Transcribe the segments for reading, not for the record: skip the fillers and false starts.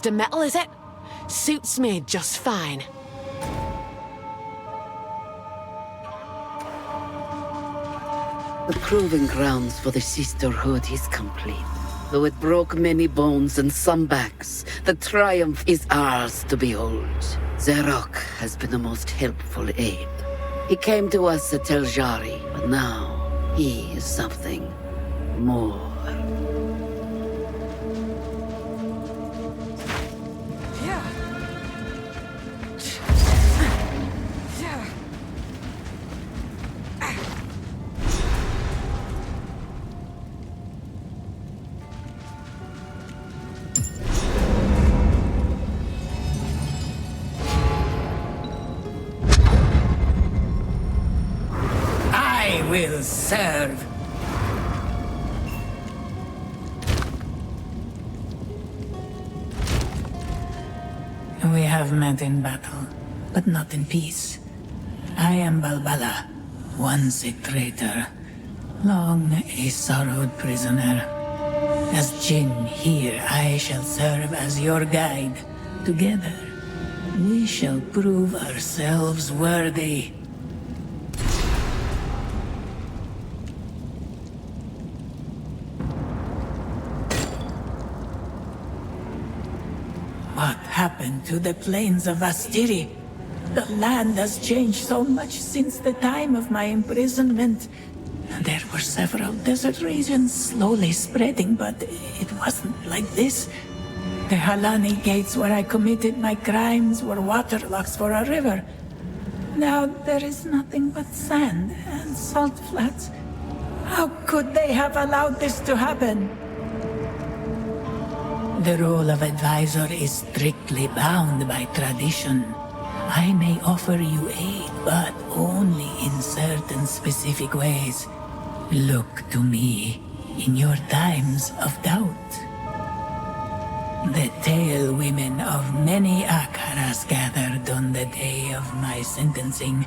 Just a metal, is it? Suits me just fine. The proving grounds for the Sisterhood is complete. Though it broke many bones and some backs, the triumph is ours to behold. Zarok has been the most helpful aid. He came to us at Tel Jari, but now he is something more. Will serve. We have met in battle, but not in peace. I am Balbala, once a traitor, long a sorrowed prisoner. As Jinn here, I shall serve as your guide. Together, we shall prove ourselves worthy. What happened to the plains of Astiri? The land has changed so much since the time of my imprisonment. There were several desert regions slowly spreading, but it wasn't like this. The Halani gates where I committed my crimes were waterlocks for a river. Now there is nothing but sand and salt flats. How could they have allowed this to happen? The role of advisor is strictly bound by tradition. I may offer you aid, but only in certain specific ways. Look to me in your times of doubt. The tale women of many Akharas gathered on the day of my sentencing.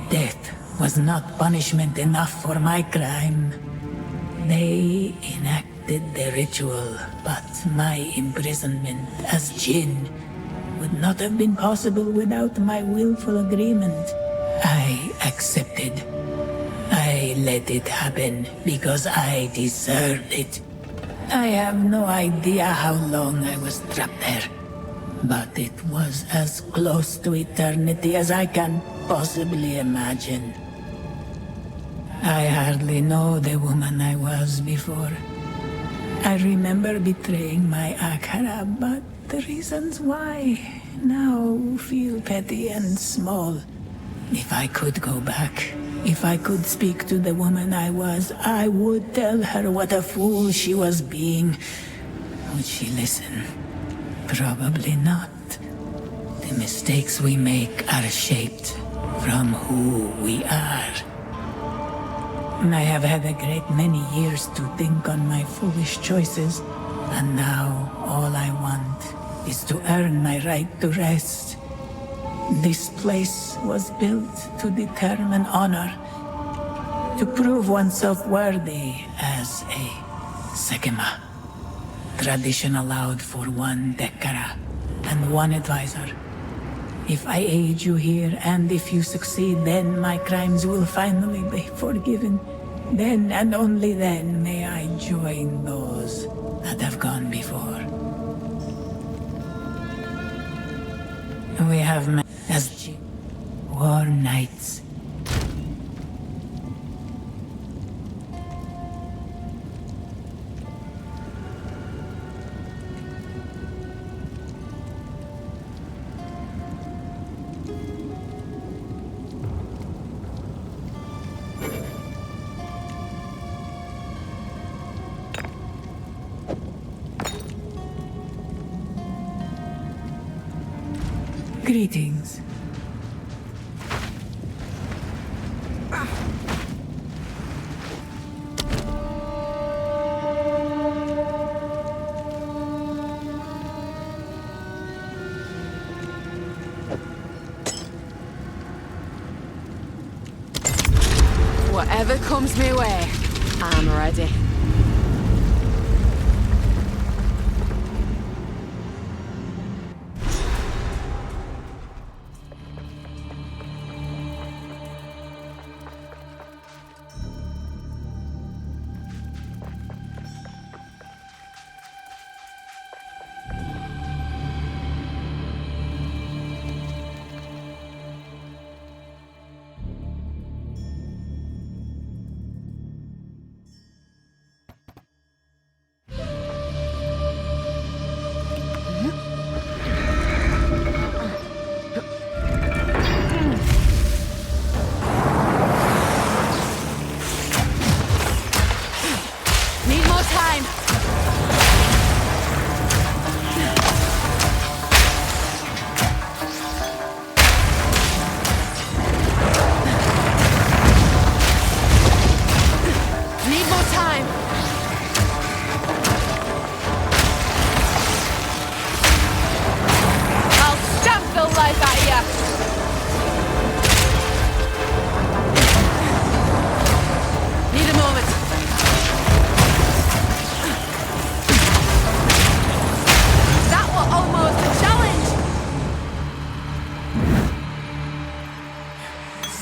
Death was not punishment enough for my crime. They enacted the ritual, but my imprisonment as Jinn would not have been possible without my willful agreement. I accepted. I let it happen because I deserved it. I have no idea how long I was trapped there, but it was as close to eternity as I can possibly imagine. I hardly know the woman I was before. I remember betraying my Akhara, but the reasons why now feel petty and small. If I could go back, if I could speak to the woman I was, I would tell her what a fool she was being. Would she listen? Probably not. The mistakes we make are shaped from who we are. I have had a great many years to think on my foolish choices, and now all I want is to earn my right to rest. This place was built to determine honor, to prove oneself worthy as a Sekema. Tradition allowed for one Dekkara and one advisor. If I aid you here, and if you succeed, then my crimes will finally be forgiven. Then and only then may I join those that have gone before. We have met as war knights. Greetings. Whatever comes my way, I'm ready.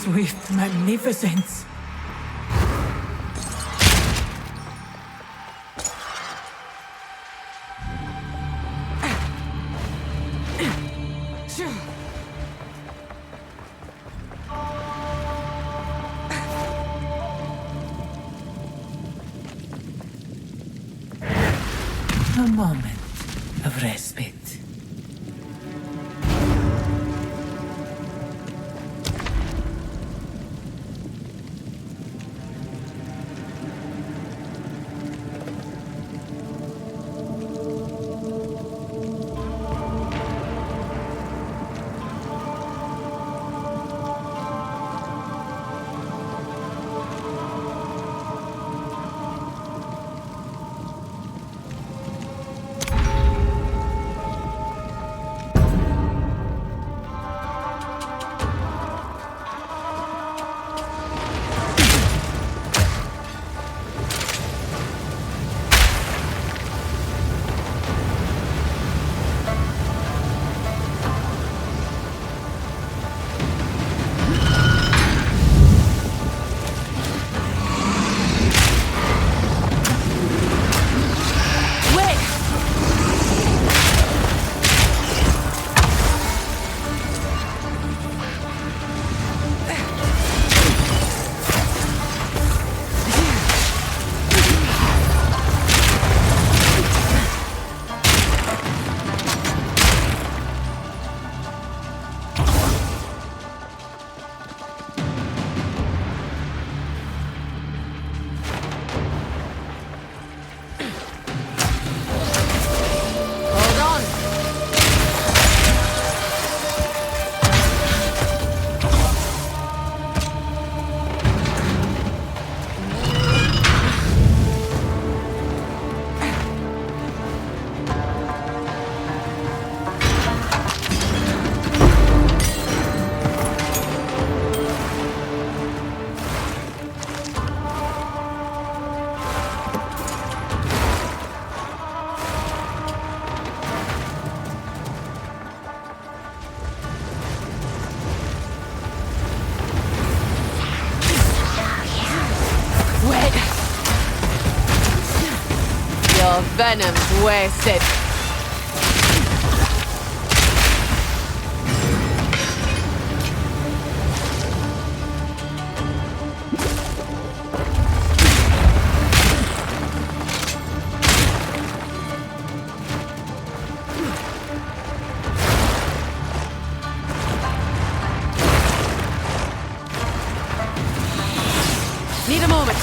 swift magnificence. A moment of respite. Your venom's wasted. Need a moment.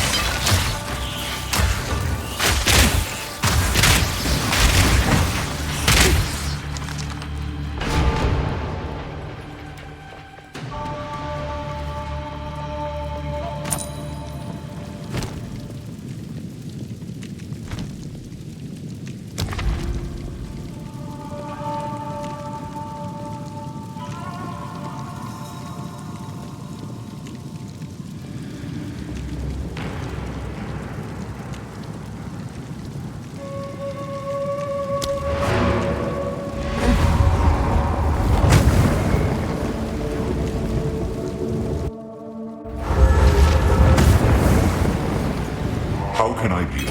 How can I be?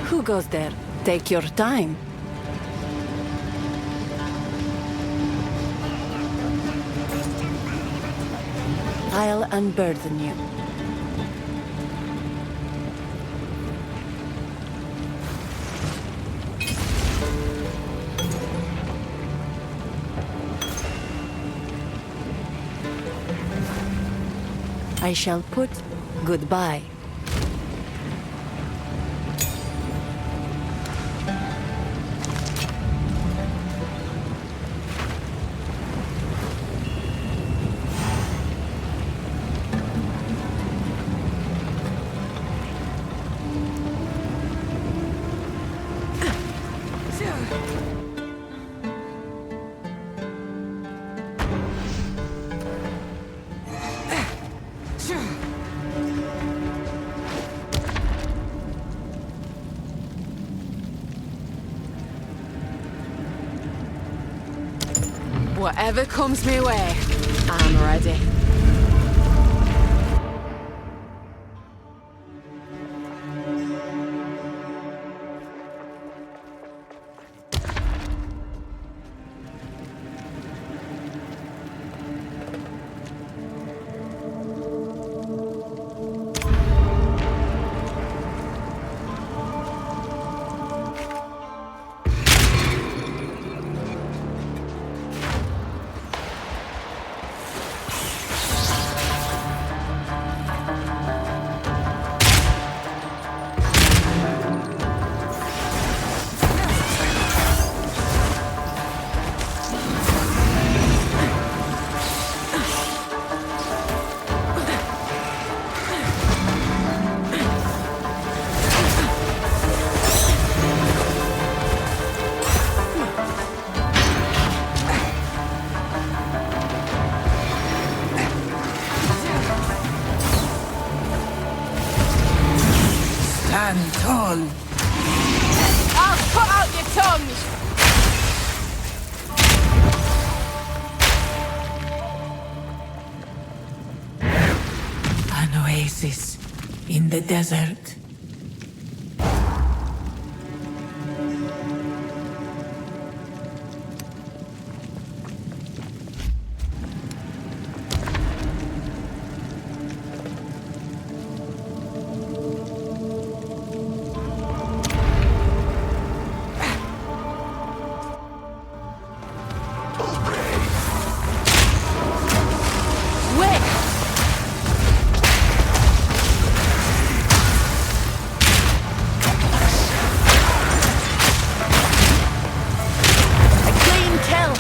Who goes there? Take your time. I'll unburden you. I shall put goodbye. Whatever comes my way, I'm ready. Stand tall. I'll cut out your tongue! An oasis in the desert. Wait! A clean kill!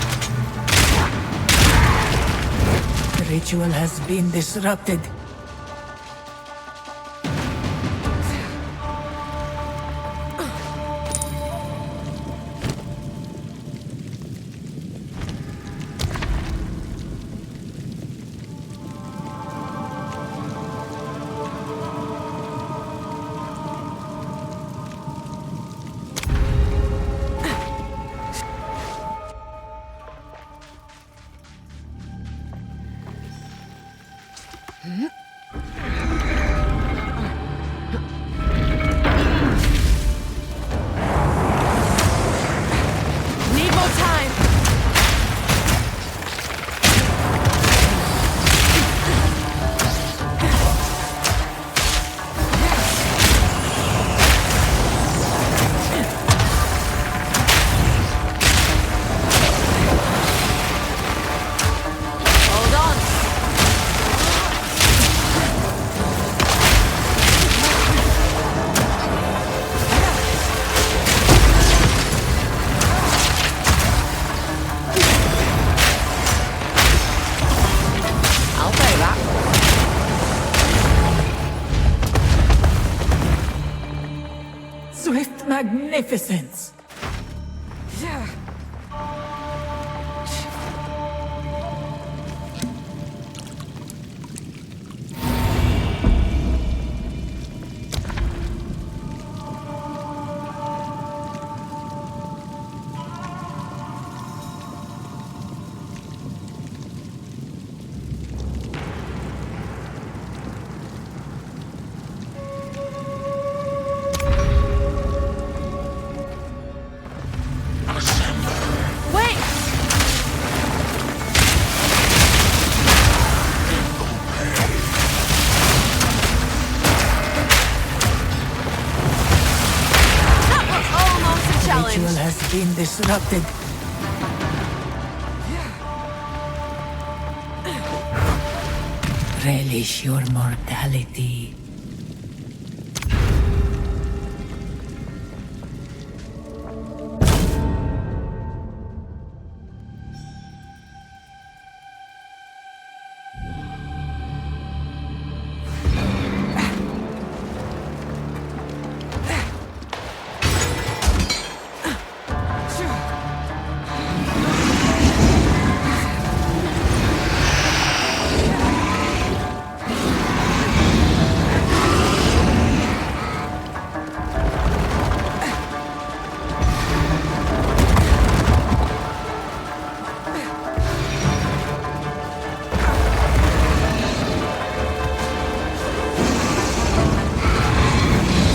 The ritual has been disrupted. Need more time! Hold on! I'll pay that. Swift magnificence. Wait! That was almost a The challenge! ritual has been disrupted. Relish your mortality.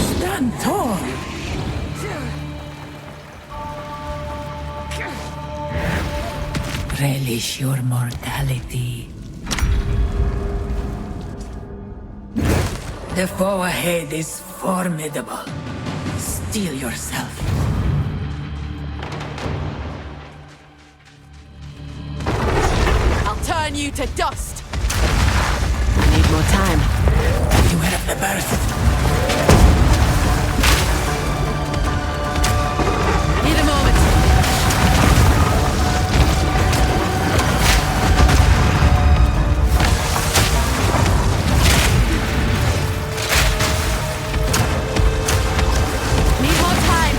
Stand tall. Relish your mortality. The foe ahead is formidable. Steel yourself. I'll turn you to dust! I need more time. Beware of the burst. Need a moment. Need more time.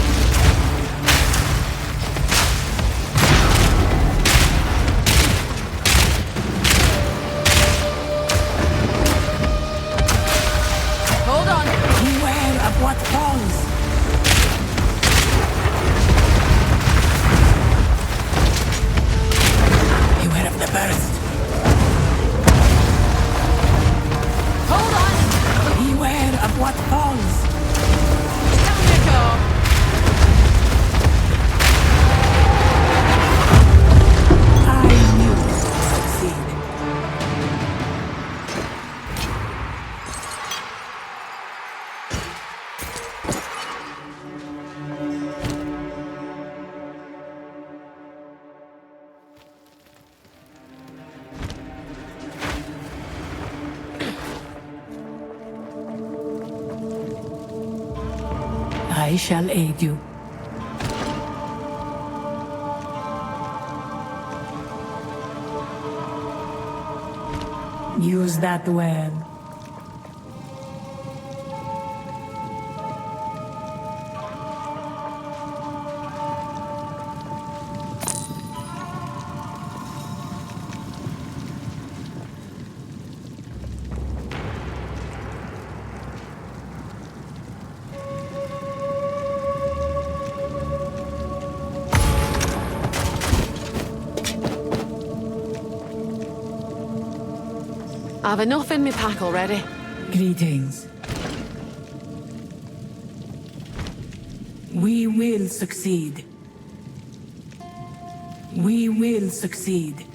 Hold on. I shall aid you. Use that well. I've enough in my pack already. Greetings. We will succeed. We will succeed.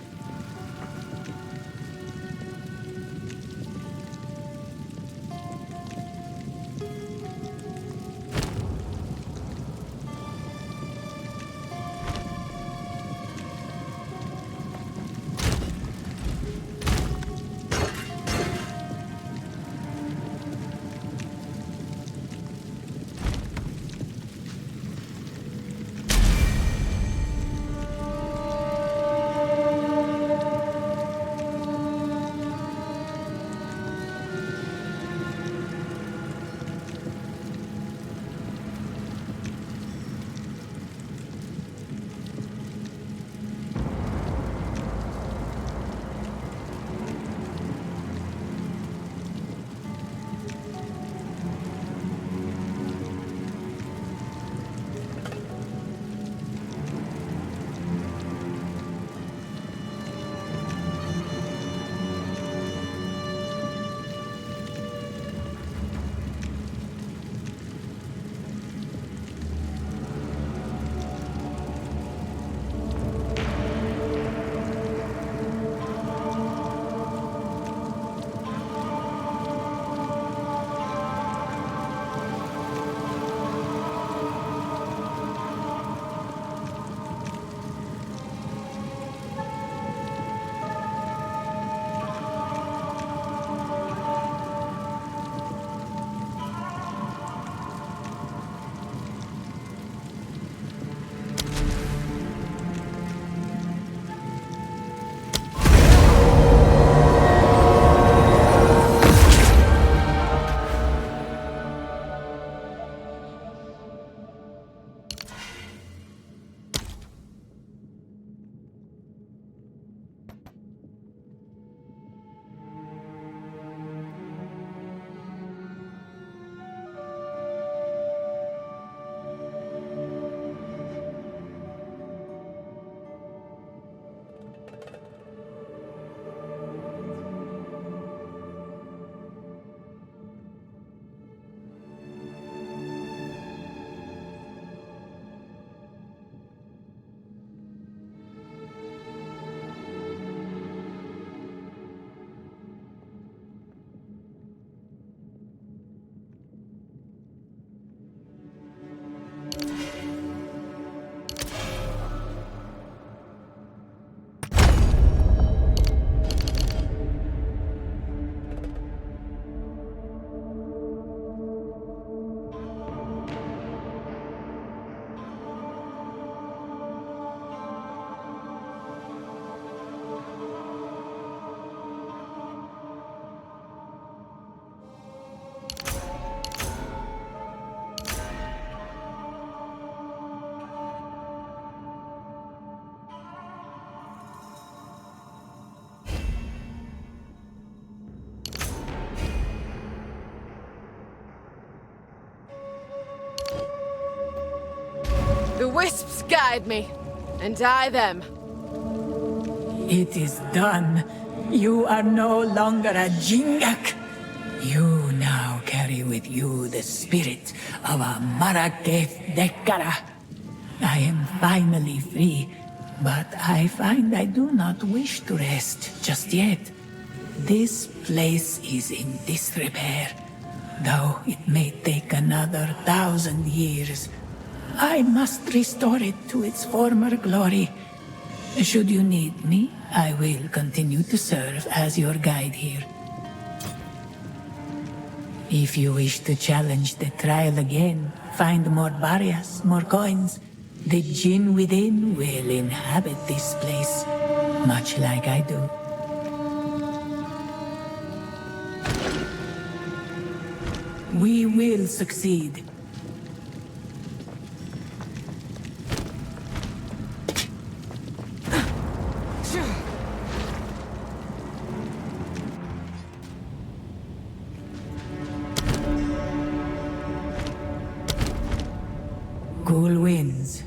The wisps guide me, and I them. It is done. You are no longer a Jingak. You now carry with you the spirit of a Maraketh Dekara. I am finally free, but I find I do not wish to rest just yet. This place is in disrepair, though it may take another 1,000 years. I must restore it to its former glory. Should you need me, I will continue to serve as your guide here. If you wish to challenge the trial again, find more barriers, more coins. The Jinn within will inhabit this place, much like I do. We will succeed. Cool winds.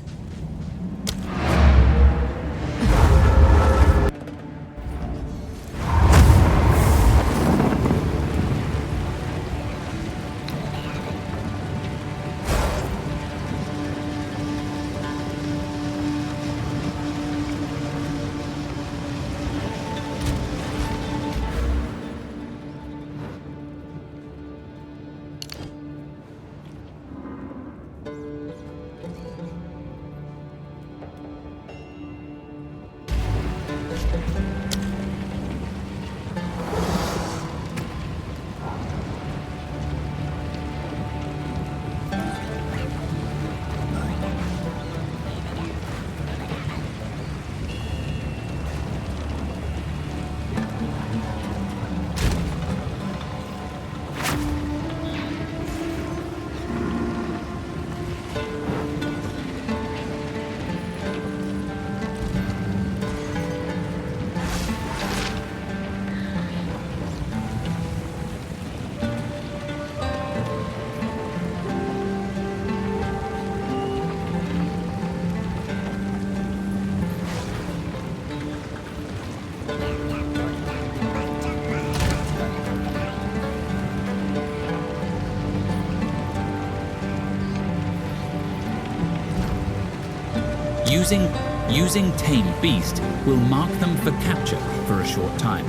Using Tame Beast will mark them for capture for a short time.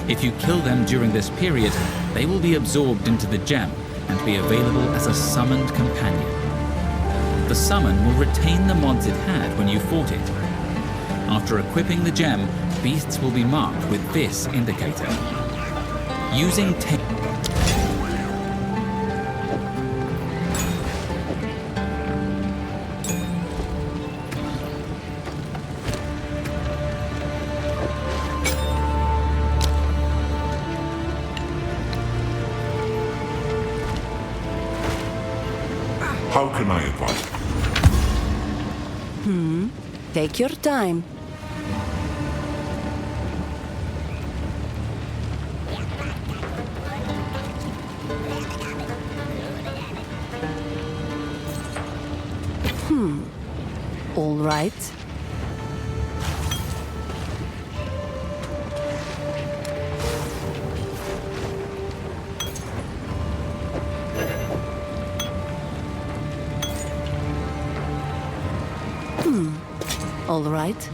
If you kill them during this period, they will be absorbed into the gem and be available as a summoned companion. The summon will retain the mods it had when you fought it. After equipping the gem, beasts will be marked with this indicator. Using Tame... How can I advise? Take your time. All right. All right.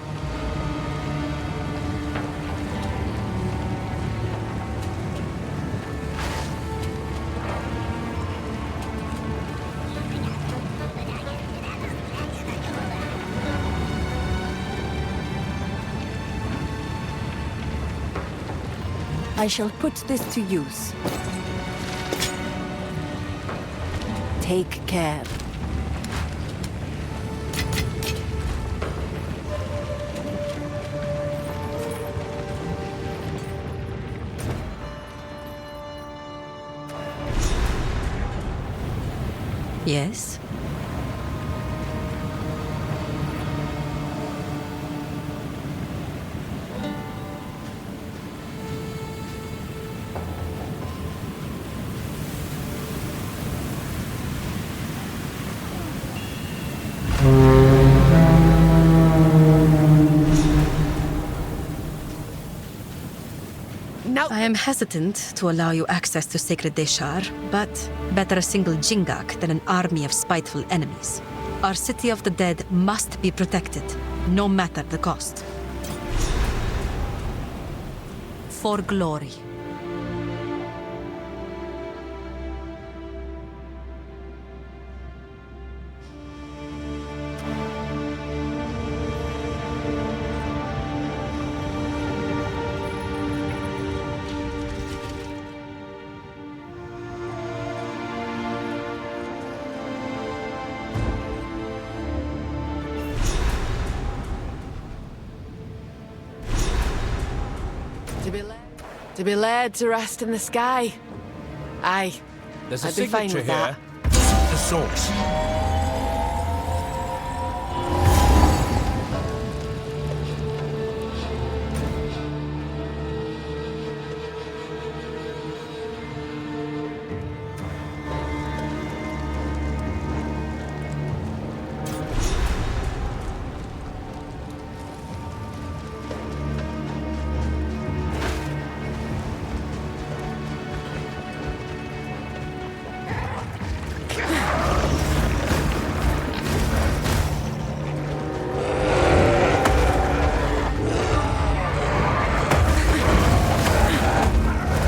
I shall put this to use. Take care. Yes? No. I am hesitant to allow you access to Sacred Deshar, but better a single Jingak than an army of spiteful enemies. Our city of the dead must be protected, no matter the cost. For glory. To be led to rest in the sky. Aye. There's a I'd be fine signature with here. that. Seek the source.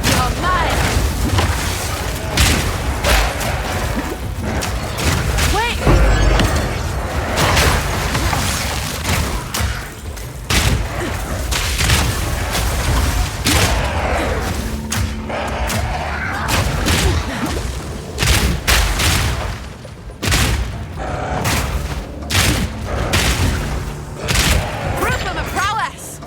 You're mine! Wait! Proof of my prowess!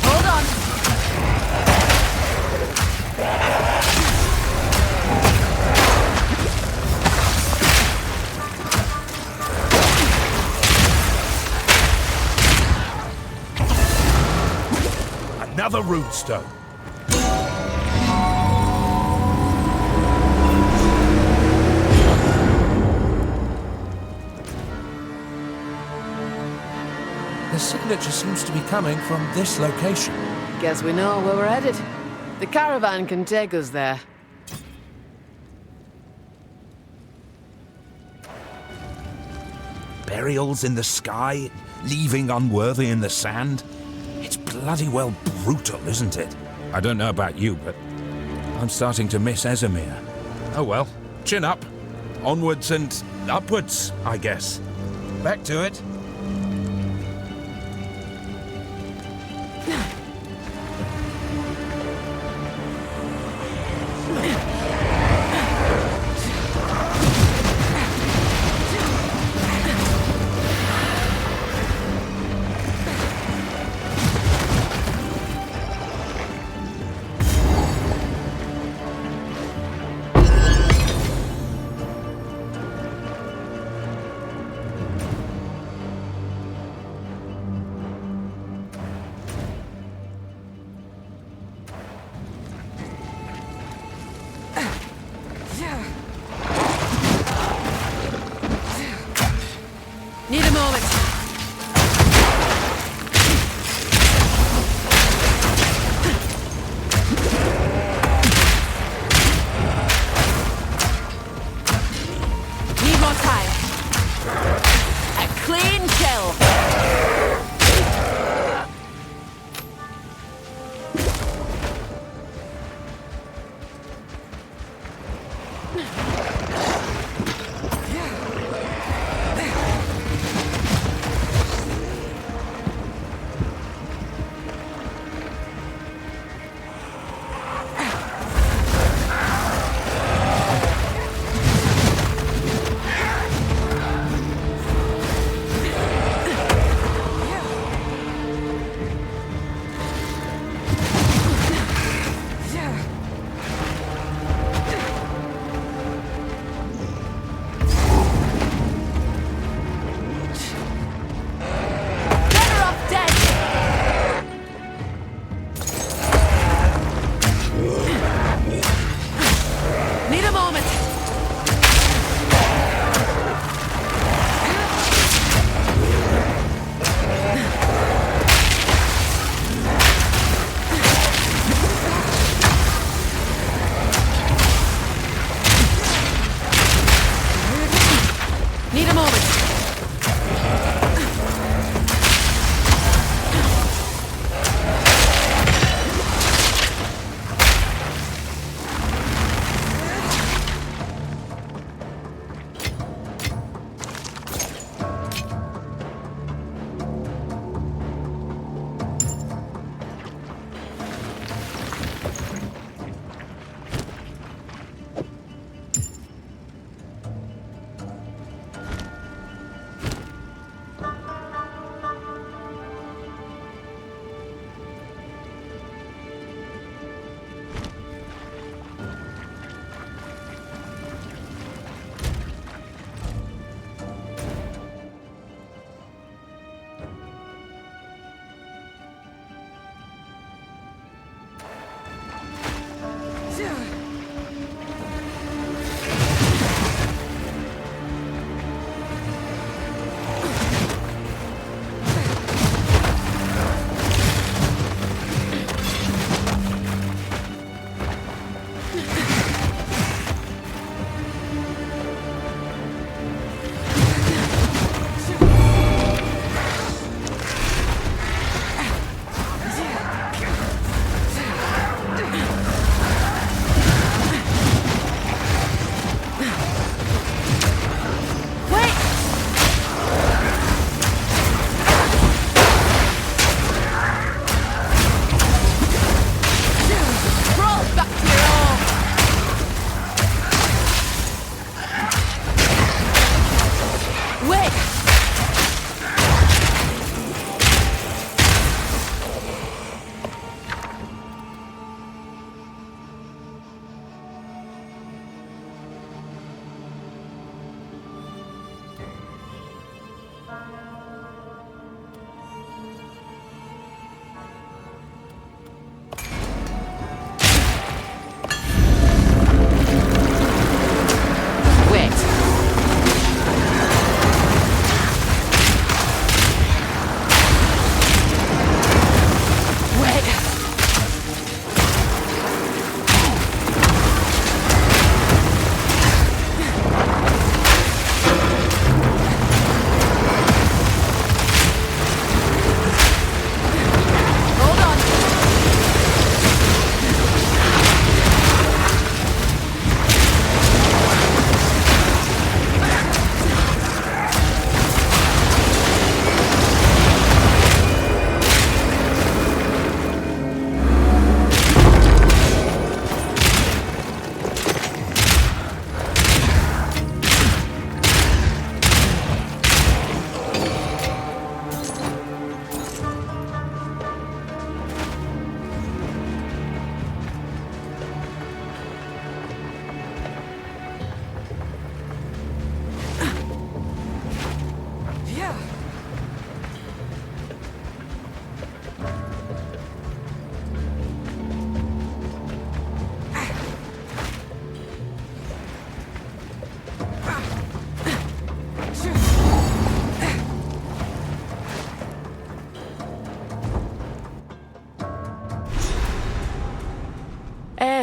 Hold on. Another root stone. The signature seems to be coming from this location. Guess we know where we're headed. The caravan can take us there. Burials in the sky, leaving unworthy in the sand. It's bloody well brutal, isn't it? I don't know about you, but I'm starting to miss Esamir. Oh well, chin up. Onwards and upwards, I guess. Back to it. Need a moment. Need more time. A clean kill. Better off dead. Need a moment. Need a moment.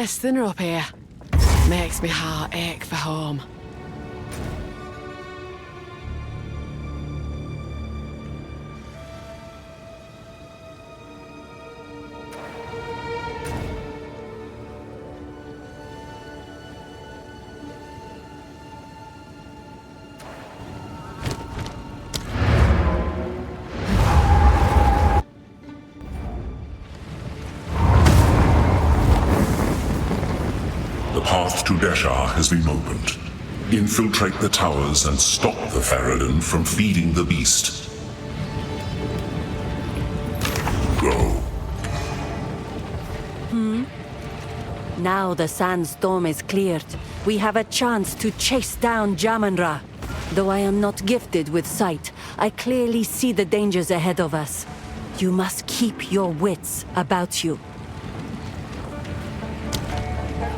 worse than up here. Makes me heart ache for home. The path to Deshar has been opened. Infiltrate the towers and stop the Farad'n from feeding the beast. Go. Now the sandstorm is cleared. We have a chance to chase down Jamanra. Though I am not gifted with sight, I clearly see the dangers ahead of us. You must keep your wits about you.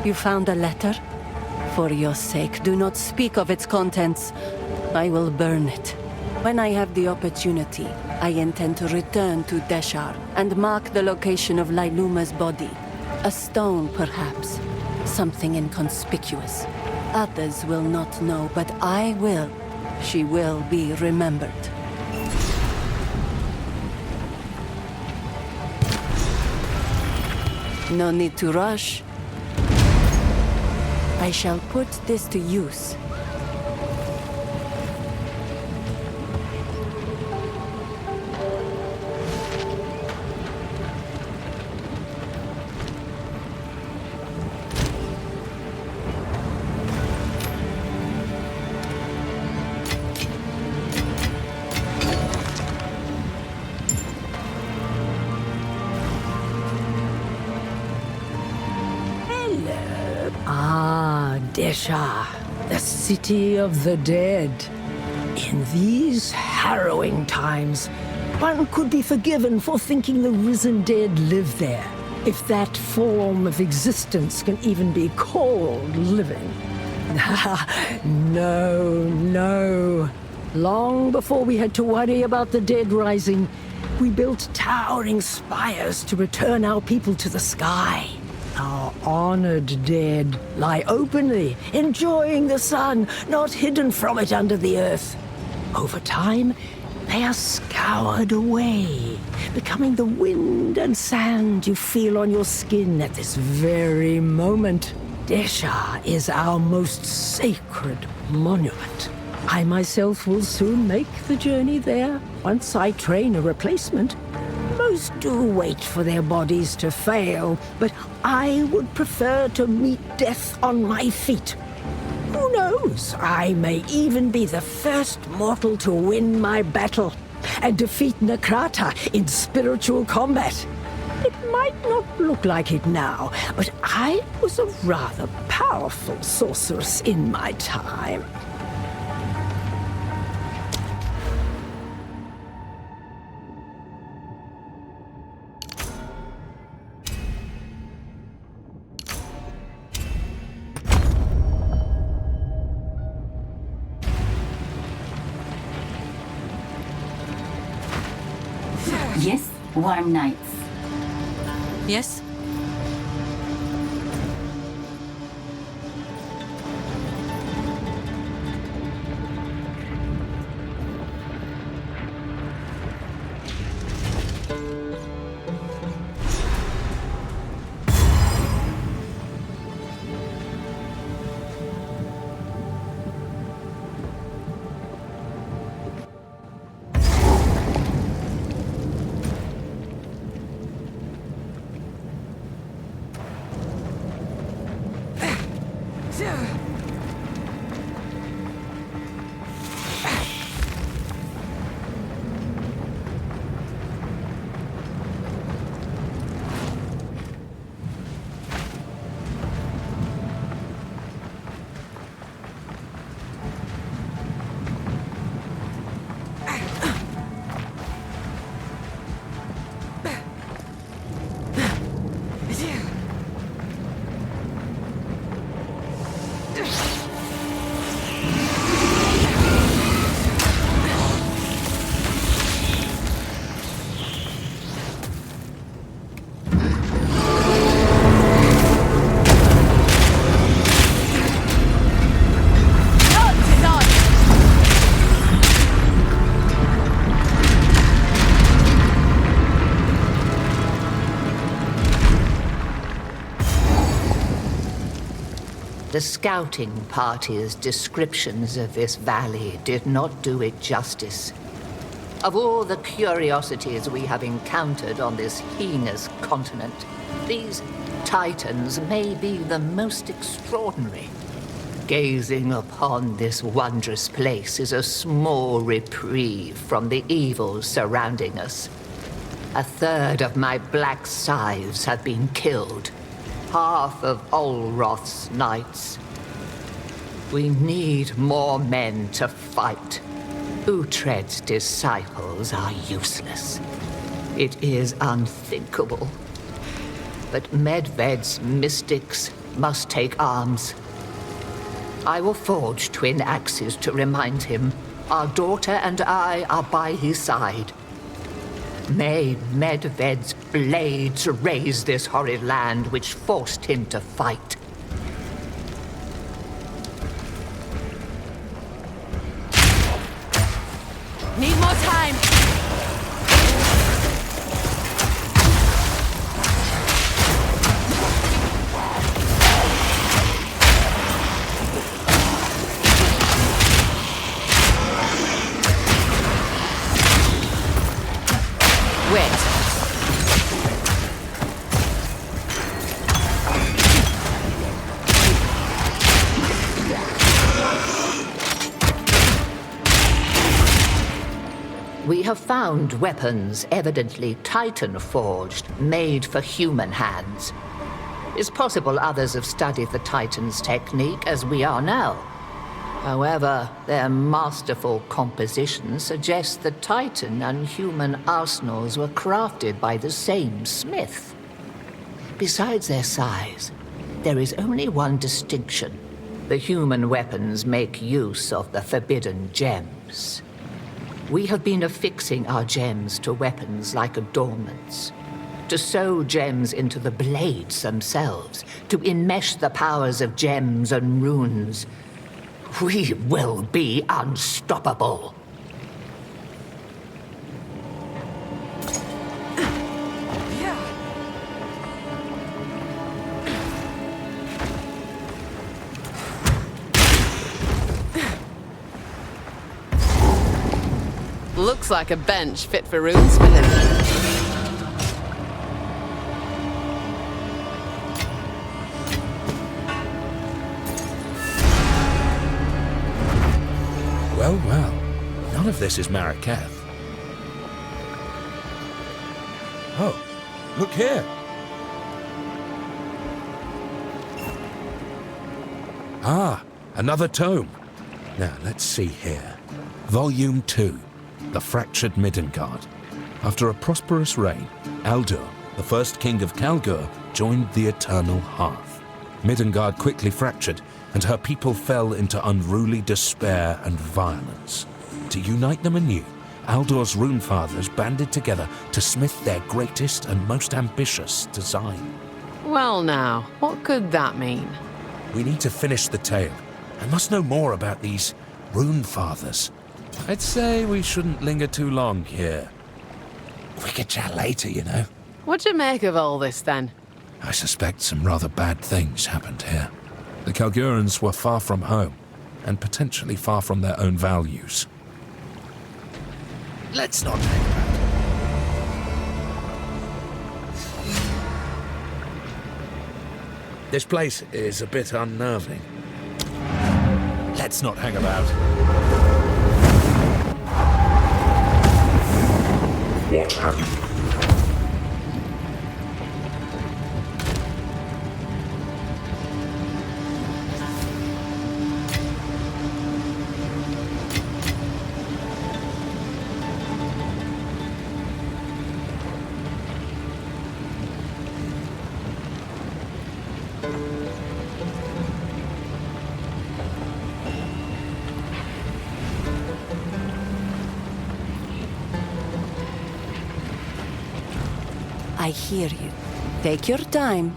You found a letter? For your sake, do not speak of its contents. I will burn it. When I have the opportunity, I intend to return to Deshar and mark the location of Lailuma's body. A stone, perhaps. Something inconspicuous. Others will not know, but I will. She will be remembered. No need to rush. I shall put this to use. Deshar, the city of the dead. In these harrowing times, one could be forgiven for thinking the risen dead live there, if that form of existence can even be called living. No. Long before we had to worry about the dead rising, we built towering spires to return our people to the sky. Our honored dead lie openly, enjoying the sun, not hidden from it under the earth. Over time, they are scoured away, becoming the wind and sand you feel on your skin at this very moment. Deshar is our most sacred monument. I myself will soon make the journey there once I train a replacement. Most do wait for their bodies to fail, but I would prefer to meet death on my feet. Who knows? I may even be the first mortal to win my battle and defeat Nakrata in spiritual combat. It might not look like it now, but I was a rather powerful sorceress in my time. Yes, warm nights. Yes? The scouting party's descriptions of this valley did not do it justice. Of all the curiosities we have encountered on this heinous continent, these Titans may be the most extraordinary. Gazing upon this wondrous place is a small reprieve from the evils surrounding us. A third of my black scythes have been killed. Half of Olroth's knights. We need more men to fight. Uhtred's disciples are useless. It is unthinkable. But Medved's mystics must take arms. I will forge twin axes to remind him our daughter and I are by his side. May Medved's blades raise this horrid land which forced him to fight. Need more time! We have found weapons evidently Titan-forged, made for human hands. It's possible others have studied the Titan's technique as we are now. However, their masterful composition suggests the Titan and human arsenals were crafted by the same smith. Besides their size, there is only one distinction. The human weapons make use of the forbidden gems. We have been affixing our gems to weapons like adornments, to sew gems into the blades themselves, to enmesh the powers of gems and runes. We will be unstoppable. Looks like a bench fit for runesmithing. Well, well. None of this is Marraketh. Oh, look here. Ah, another tome. Now, let's see here. Volume 2. The Fractured Midgard. After a prosperous reign, Aldur, the first king of Kalgur, joined the Eternal Hearth. Midgard quickly fractured, and her people fell into unruly despair and violence. To unite them anew, Aldor's runefathers banded together to smith their greatest and most ambitious design. Well now, what could that mean? We need to finish the tale. I must know more about these runefathers. I'd say we shouldn't linger too long here. We could chat later, you know. What do you make of all this, then? I suspect some rather bad things happened here. The Kalgurans were far from home, and potentially far from their own values. Let's not hang about. This place is a bit unnerving. Let's not hang about. What have you? I hear you. Take your time.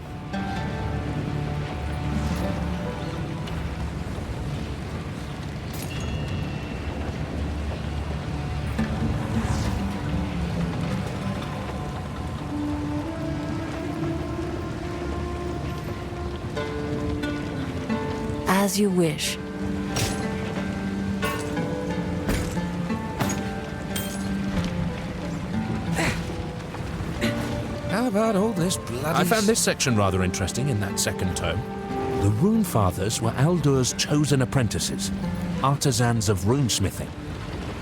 As you wish. How about all this bloody... I found this section rather interesting in that second tome. The Rune Fathers were Aldur's chosen apprentices, artisans of runesmithing.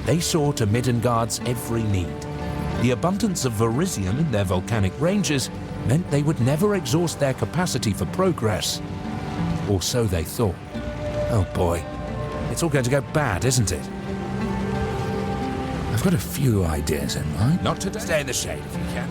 They saw to Midgard's every need. The abundance of Verisium in their volcanic ranges meant they would never exhaust their capacity for progress. Or so they thought. Oh boy, it's all going to go bad, isn't it? I've got a few ideas in mind. Not today. Stay in the shade if you can.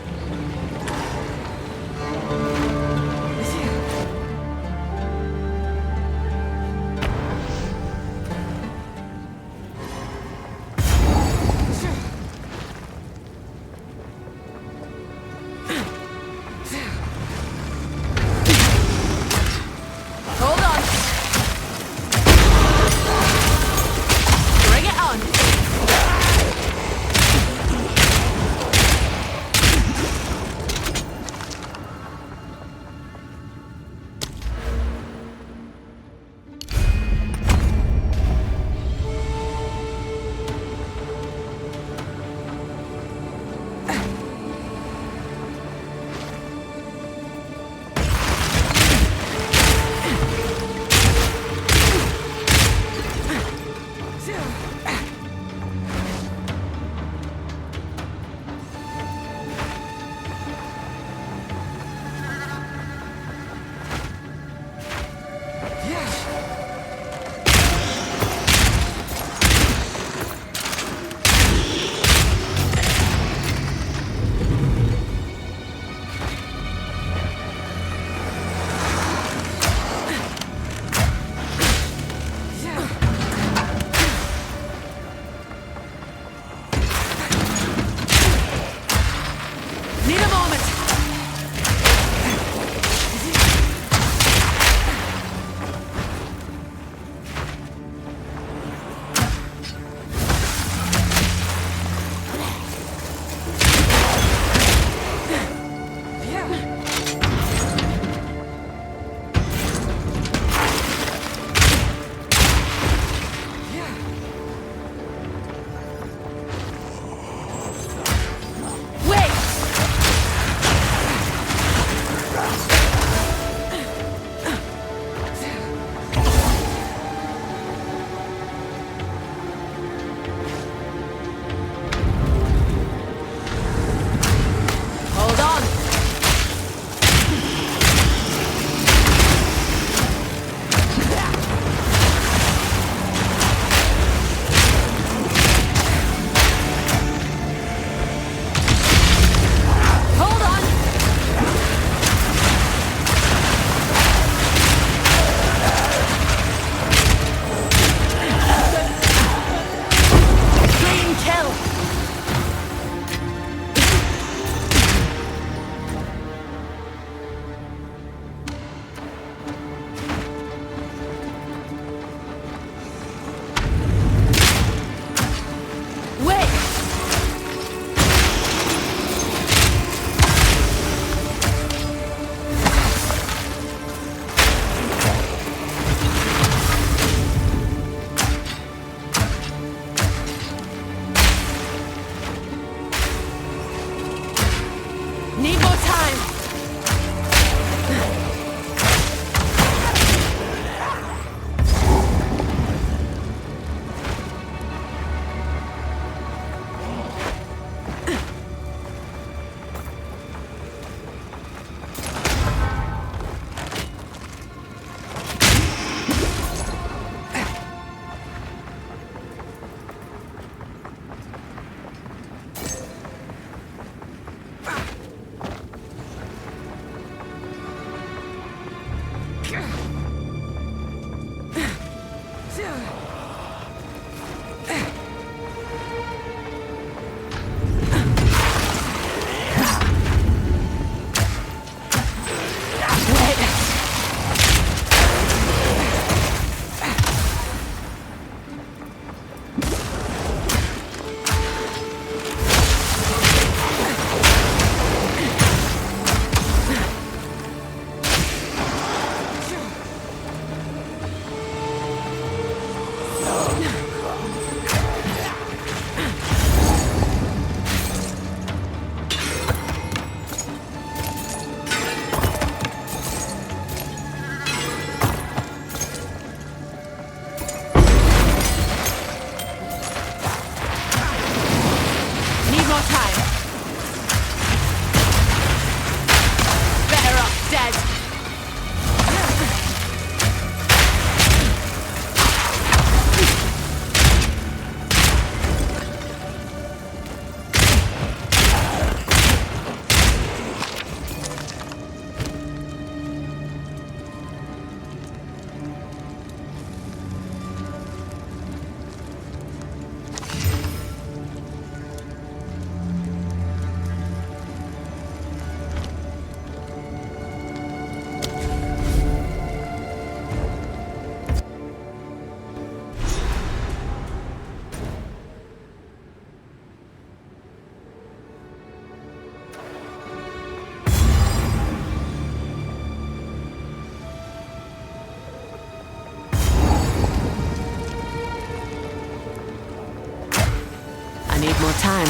Need more time.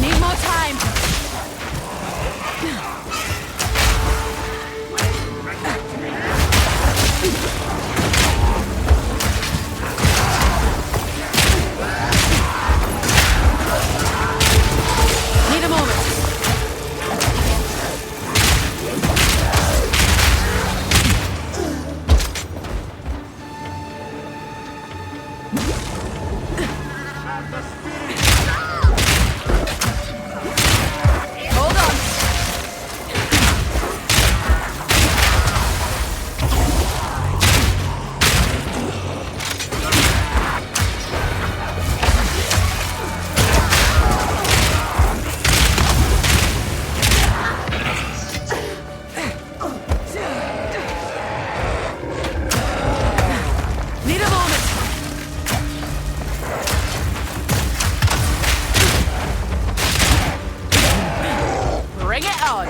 Need more time. Need a moment. Hold on. Need a moment. Bring it on.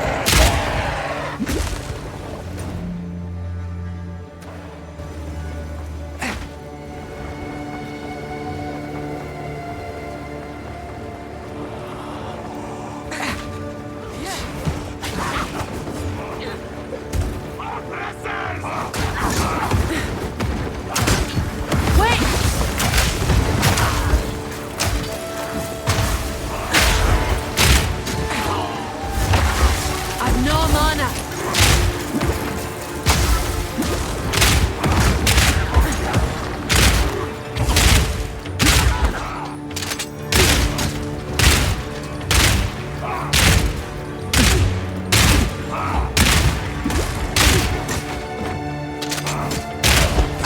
Wait! I've no mana.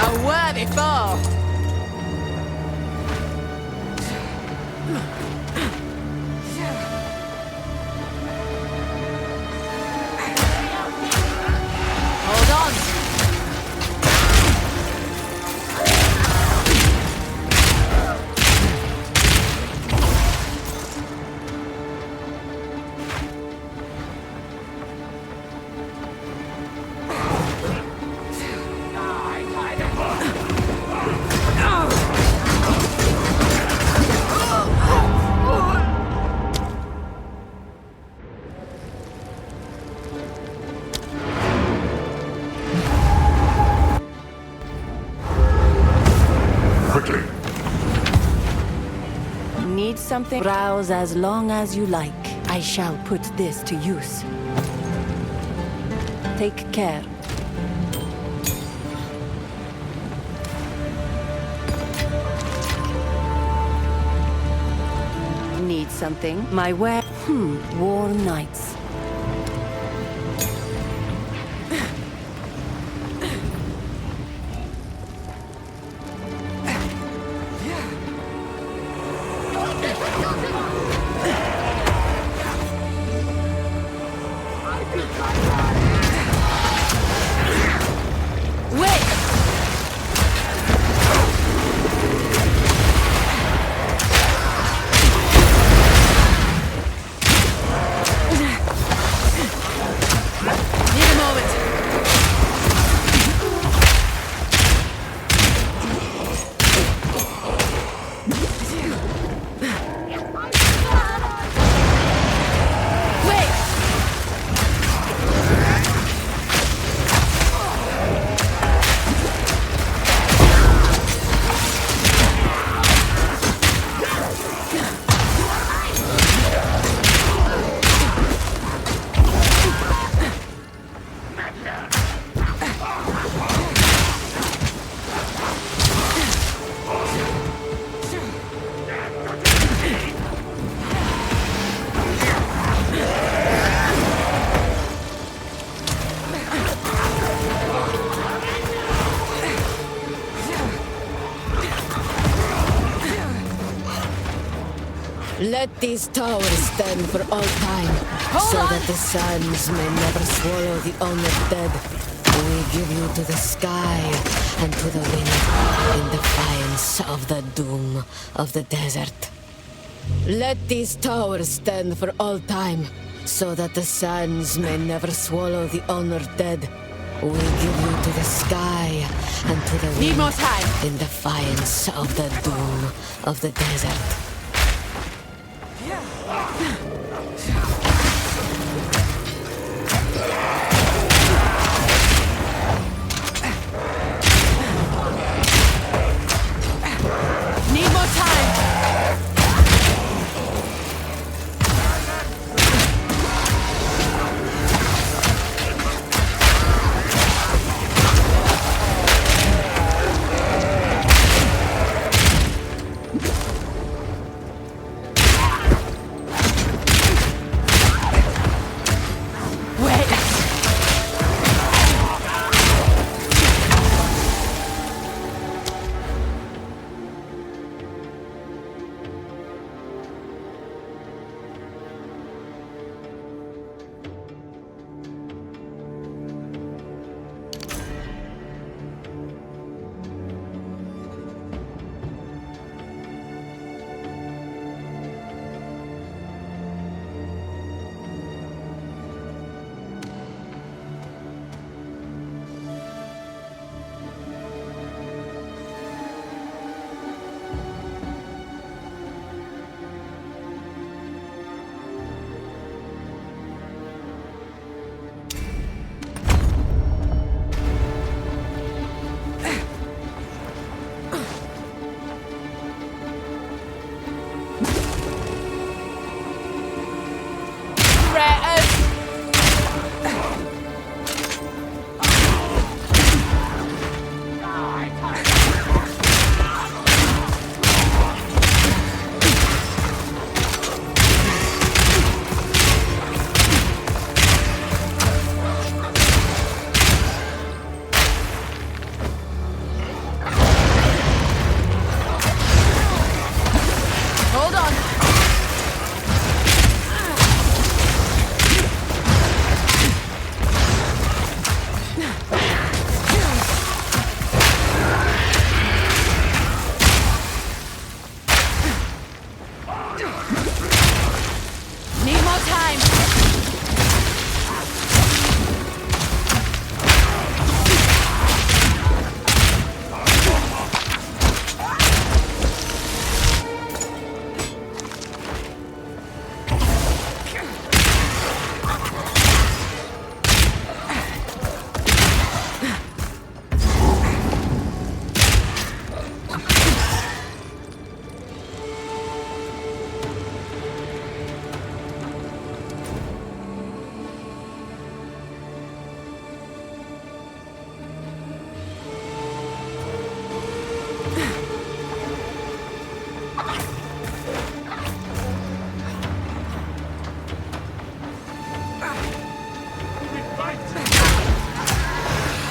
A worthy foe. Hold on. Quickly. Need something? Browse as long as you like. I shall put this to use. Take care. Need something? My wear. Worn nights. Wait! Need a moment. Wait! Let these towers stand for all time, so that the sands may never swallow the honored dead. We give you to the sky and to the wind in defiance of the doom of the desert. Let these towers stand for all time, so that the sands may never swallow the honored dead. We give you to the sky and to the Need wind more time. in defiance of the doom of the desert. Need more time.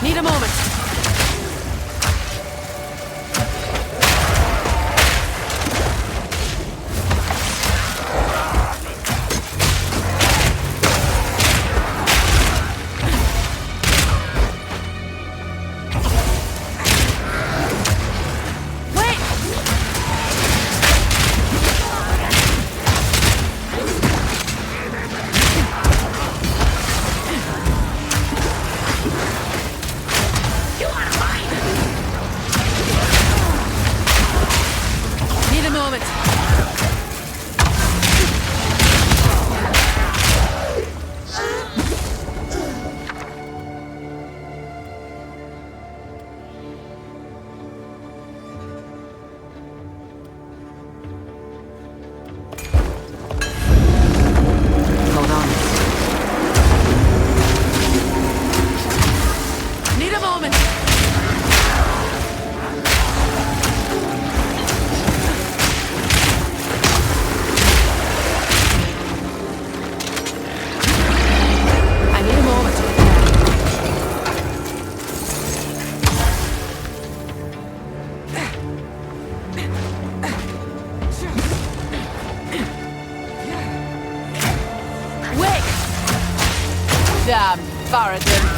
Need a moment. Damn, Faradin.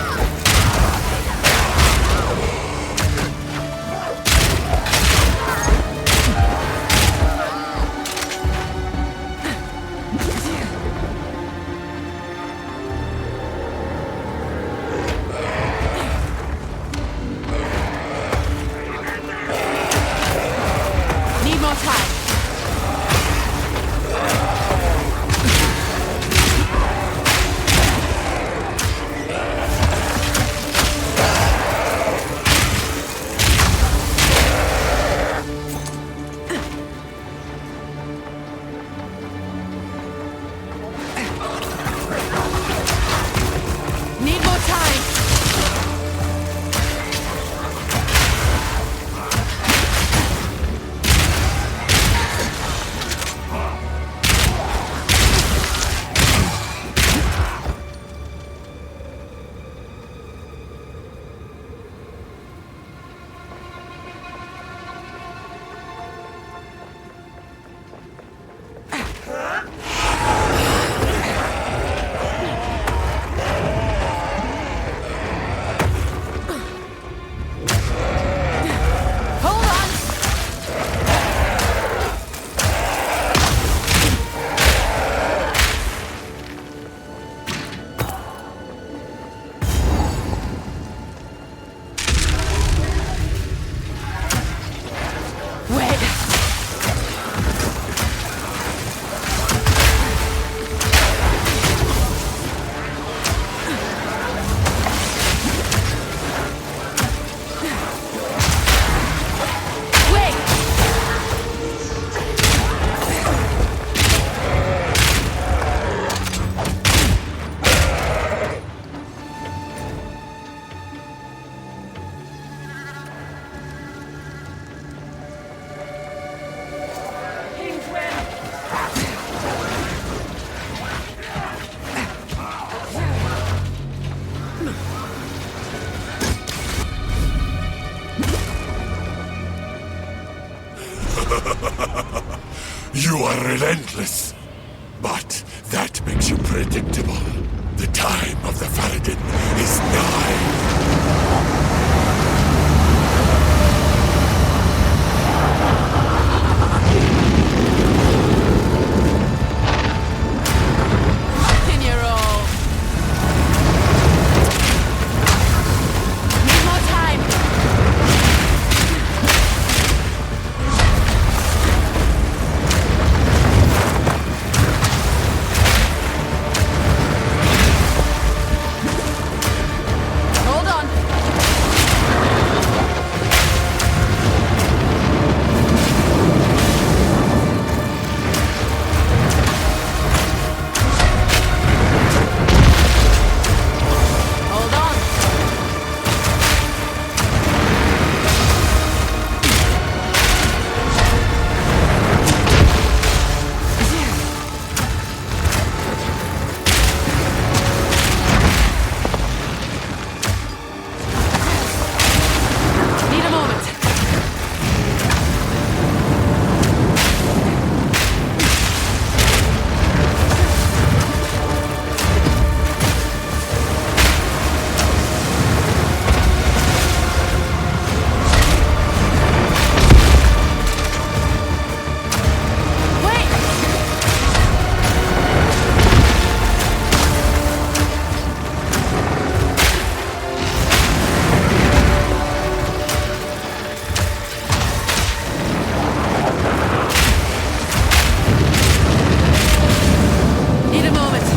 You are relentless, but that makes you predictable. The time of the Faradin is nigh. In your all. Need more time. Hold on. Hold on. Need a moment. Wait! Need a moment.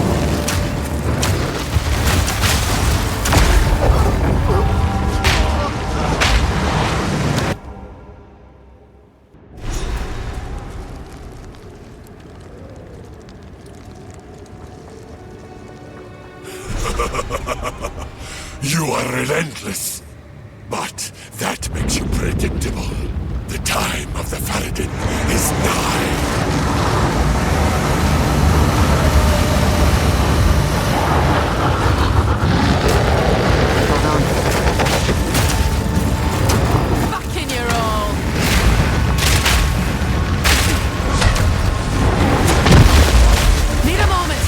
You are relentless, but that makes you predictable. The time of the Faradin is nigh. Back in your all. Need a moment.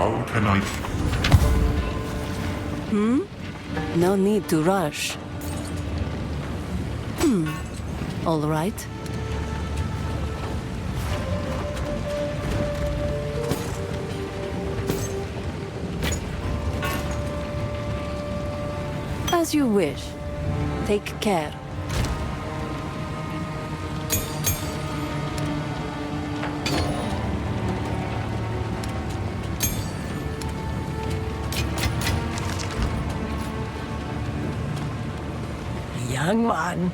How can I... No need to rush. All right. As you wish. Take care. Young one.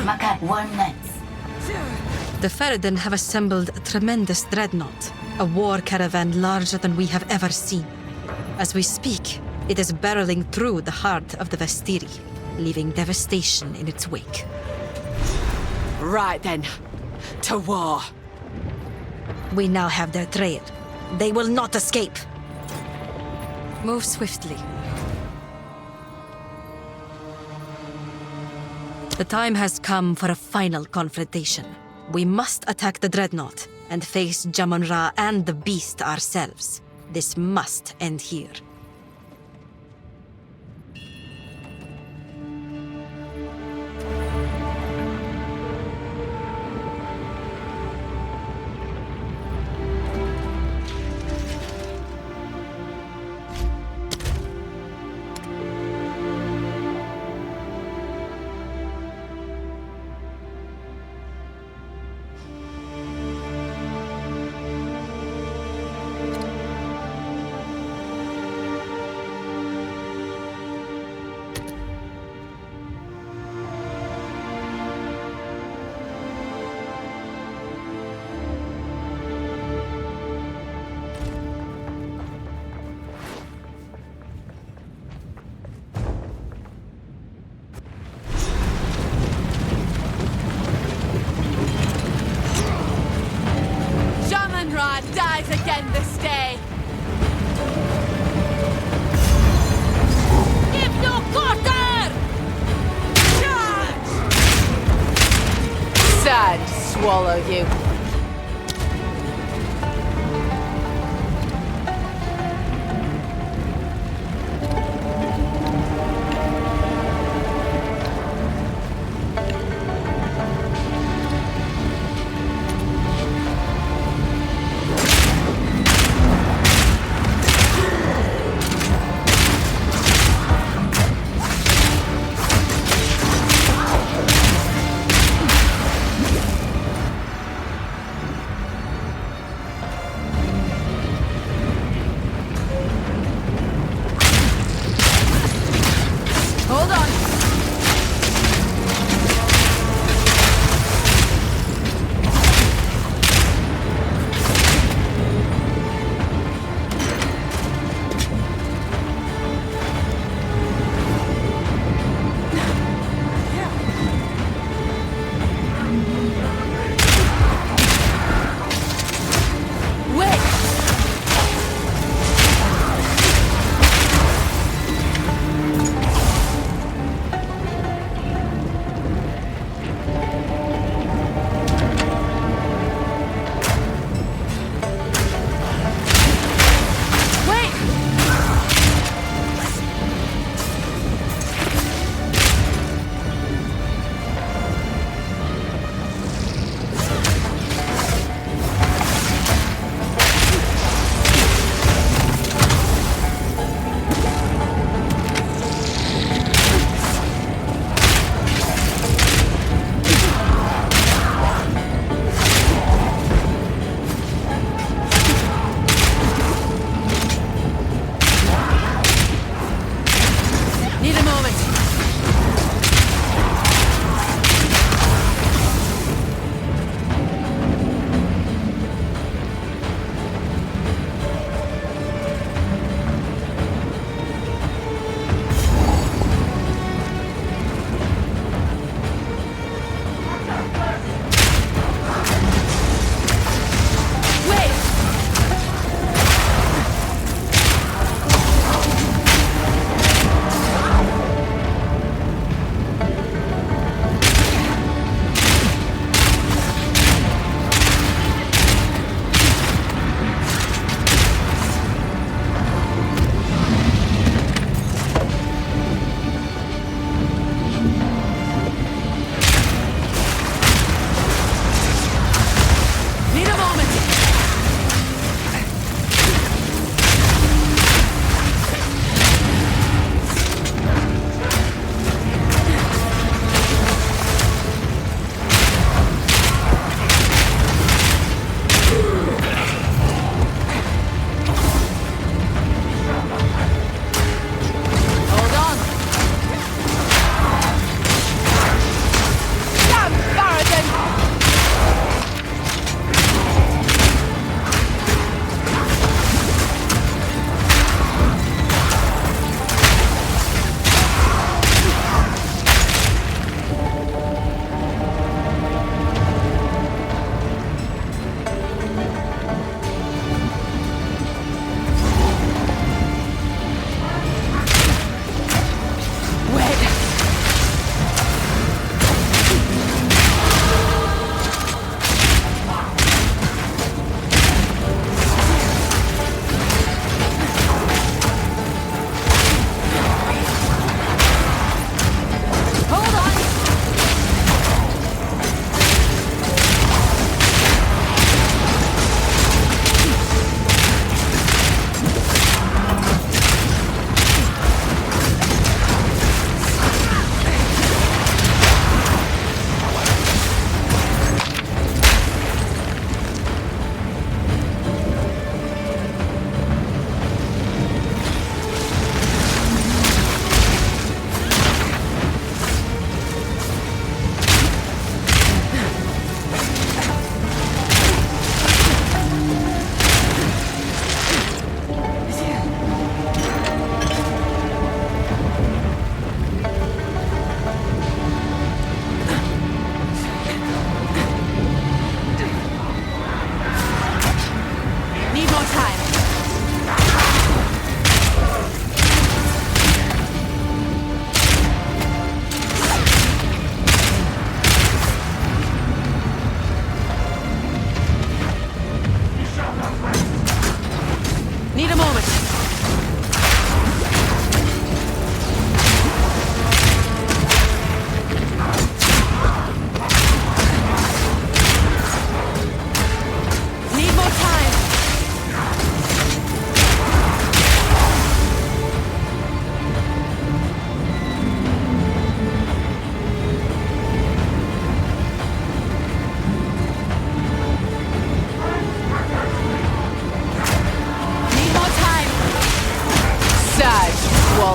Makat Warnets. The Faradin have assembled a tremendous dreadnought, a war caravan larger than we have ever seen. As we speak, it is barreling through the heart of the Vestiri, leaving devastation in its wake. Right then. To war. We now have their trail. They will not escape. Move swiftly. The time has come for a final confrontation. We must attack the dreadnought and face Jamon-Ra and the beast ourselves. This must end here. Jamon-Ra dies again this day. Give no quarter! Charge! Sand swallow you.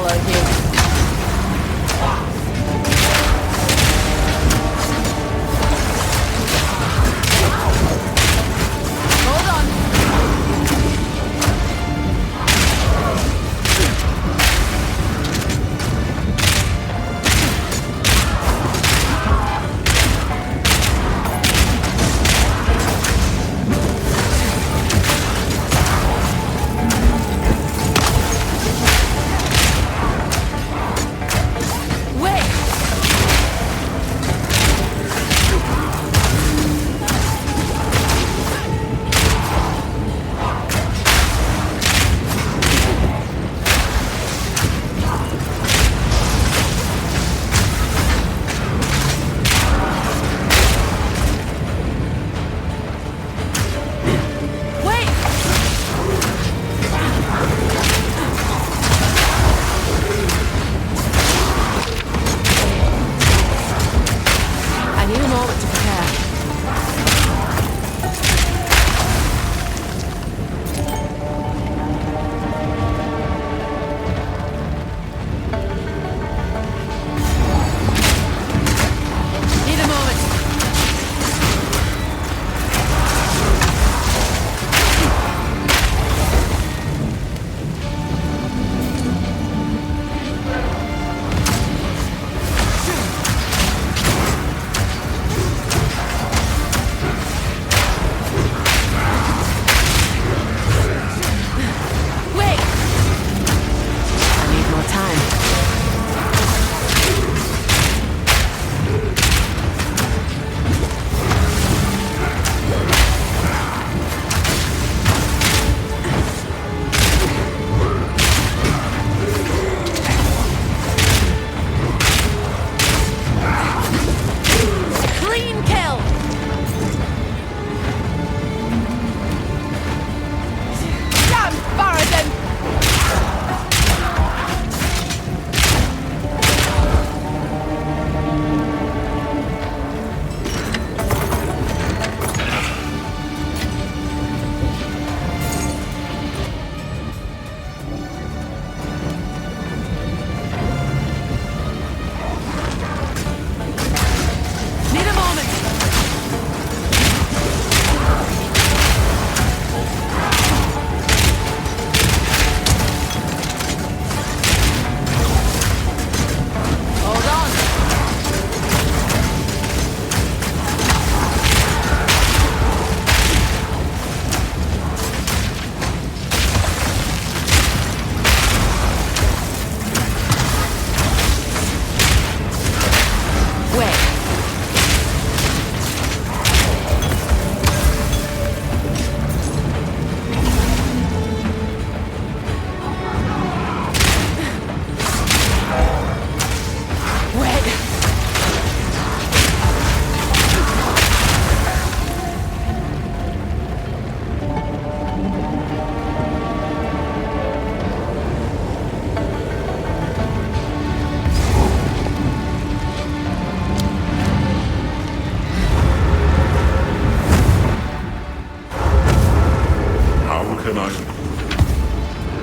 followed you.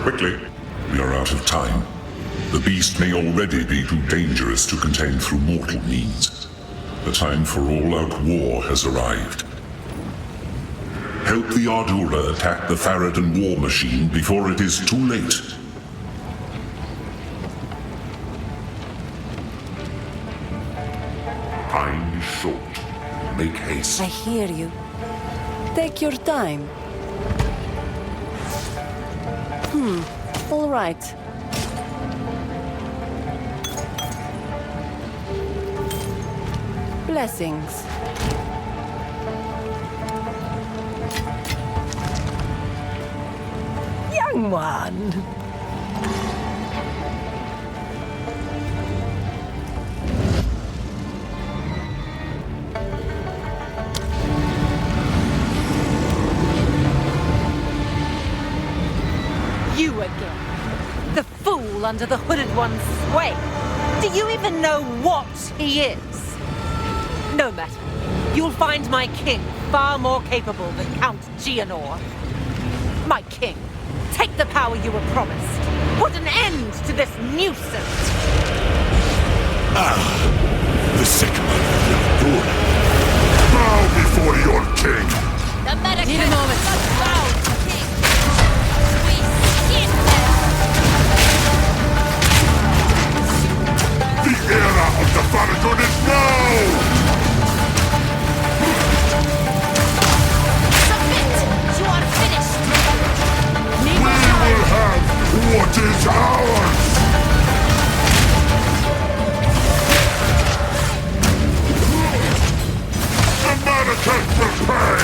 Quickly. We are out of time. The beast may already be too dangerous to contain through mortal means. The time for all-out war has arrived. Help the Ardura attack the Farad'n war machine before it is too late. Time is short. Make haste. I hear you. Take your time. All right. Blessings. Young one. You again. The fool under the Hooded One's sway. Do you even know what he is? No matter. You'll find my king far more capable than Count Gianor. My king, take the power you were promised. Put an end to this nuisance! The sick man of Yagdur. Bow before your king! The Need a moment. The era of the Faradun is now! Submit! You are finished! We will have what is ours! America will pay!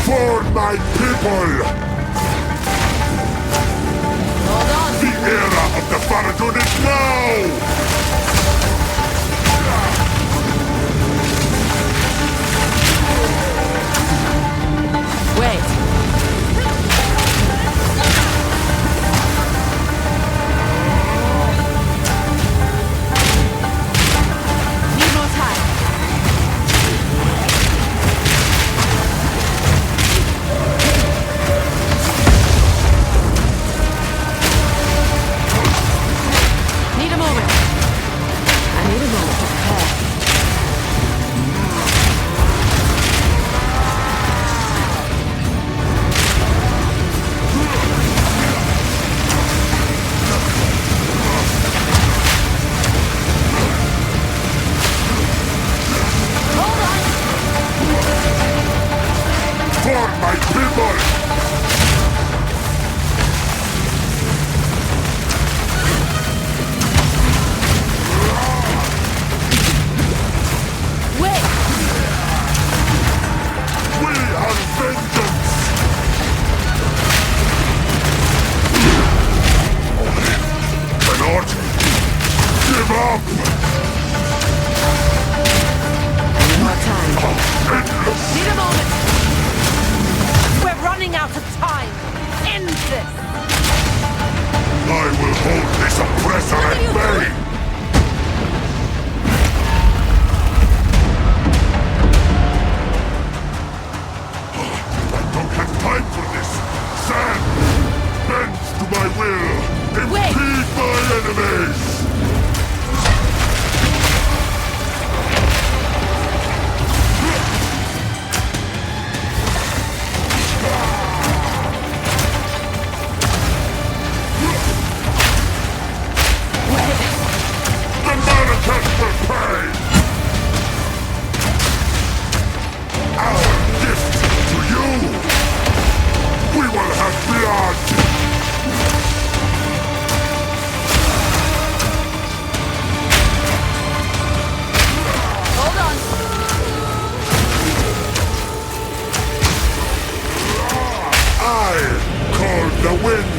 For my people! Hold on! The era of the Faradun is now! Wait! Need more time! Need a moment! I need a moment to prepare. For my people! Wait! We have vengeance! Cannot give up! More time. Endless! Need a moment! We're running out of time! End this! I will hold this oppressor at bay! I don't have time for this! Sand! Bends to my will! Impede my enemies! The Manacans will pay! Our gift to you! We will have blood! Hold on! I call the wind!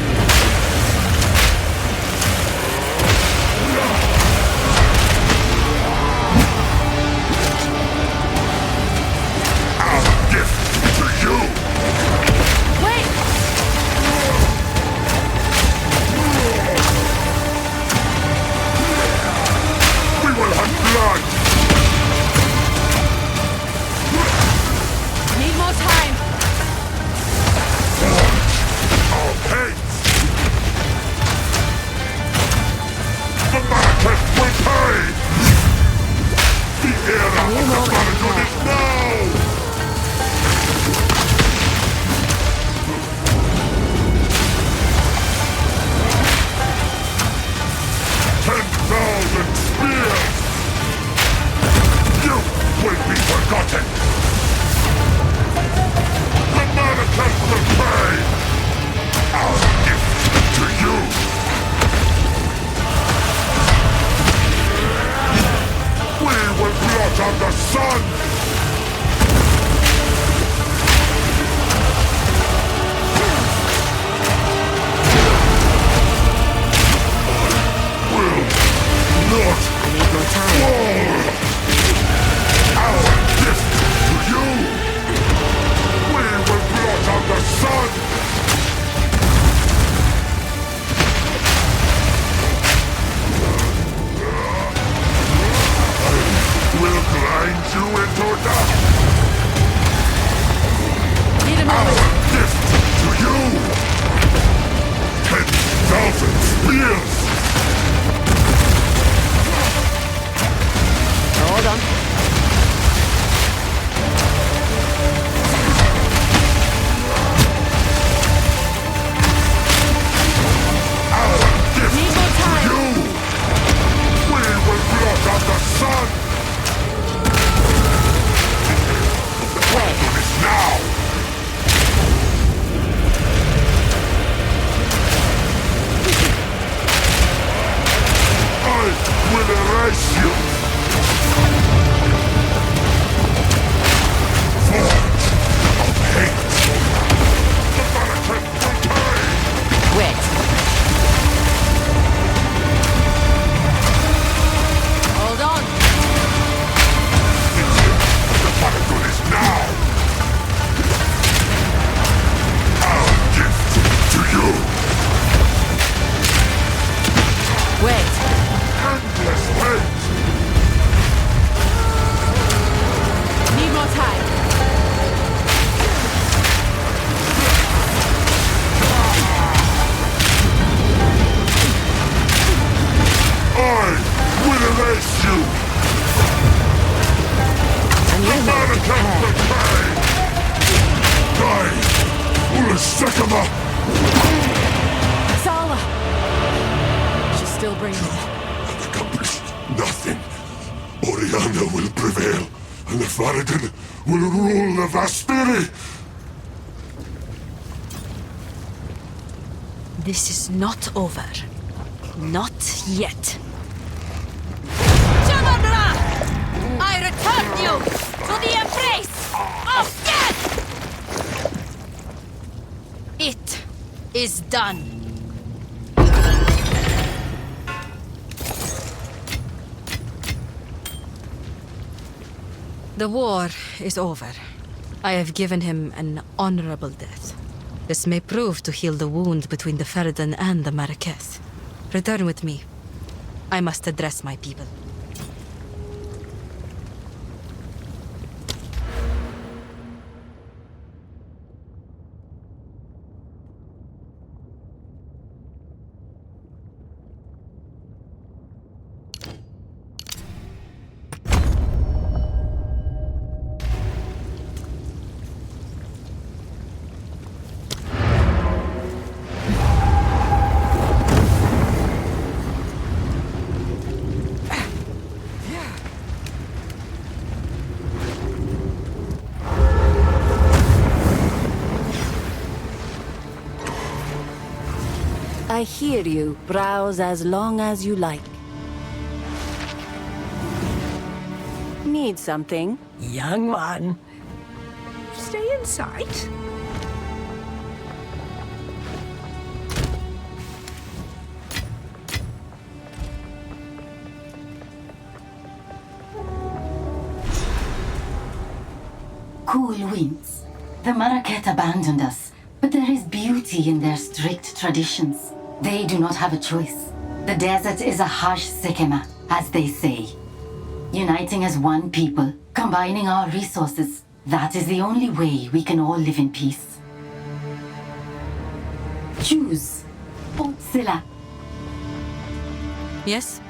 Our gift to you! Wait! We will have blood! Need more time! Our pains! Sekima! Sala! She's still breathing. Have accomplished nothing. Oriana will prevail, and the Faradin will rule the Vespiri! This is not over. Not yet. Chavandra! I return you to the embrace of death! It is done. The war is over. I have given him an honorable death. This may prove to heal the wound between the Faradin and the Marraketh. Return with me. I must address my people. I hear you. Browse as long as you like. Need something? Young one. Stay in sight. Cool winds. The Marraketh abandoned us, but there is beauty in their strict traditions. They do not have a choice. The desert is a harsh Sekema, as they say. Uniting as one people, combining our resources, that is the only way we can all live in peace. Choose. Silla. Yes?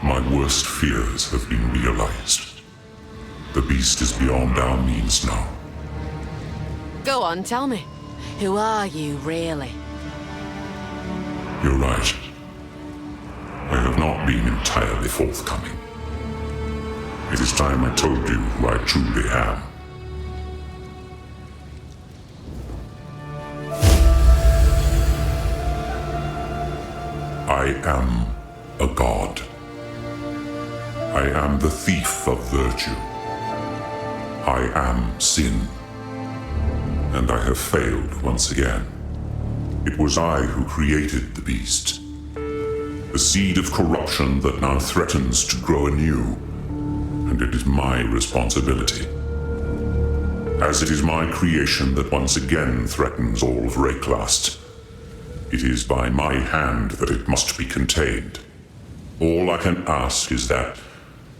My worst fears have been realized. The beast is beyond our means now. Go on, tell me. Who are you, really? You're right. I have not been entirely forthcoming. It is time I told you who I truly am. I am a god. I am the thief of virtue. I am sin. And I have failed once again. It was I who created the beast. The seed of corruption that now threatens to grow anew. And it is my responsibility. As it is my creation that once again threatens all of Rayclast, it is by my hand that it must be contained. All I can ask is that,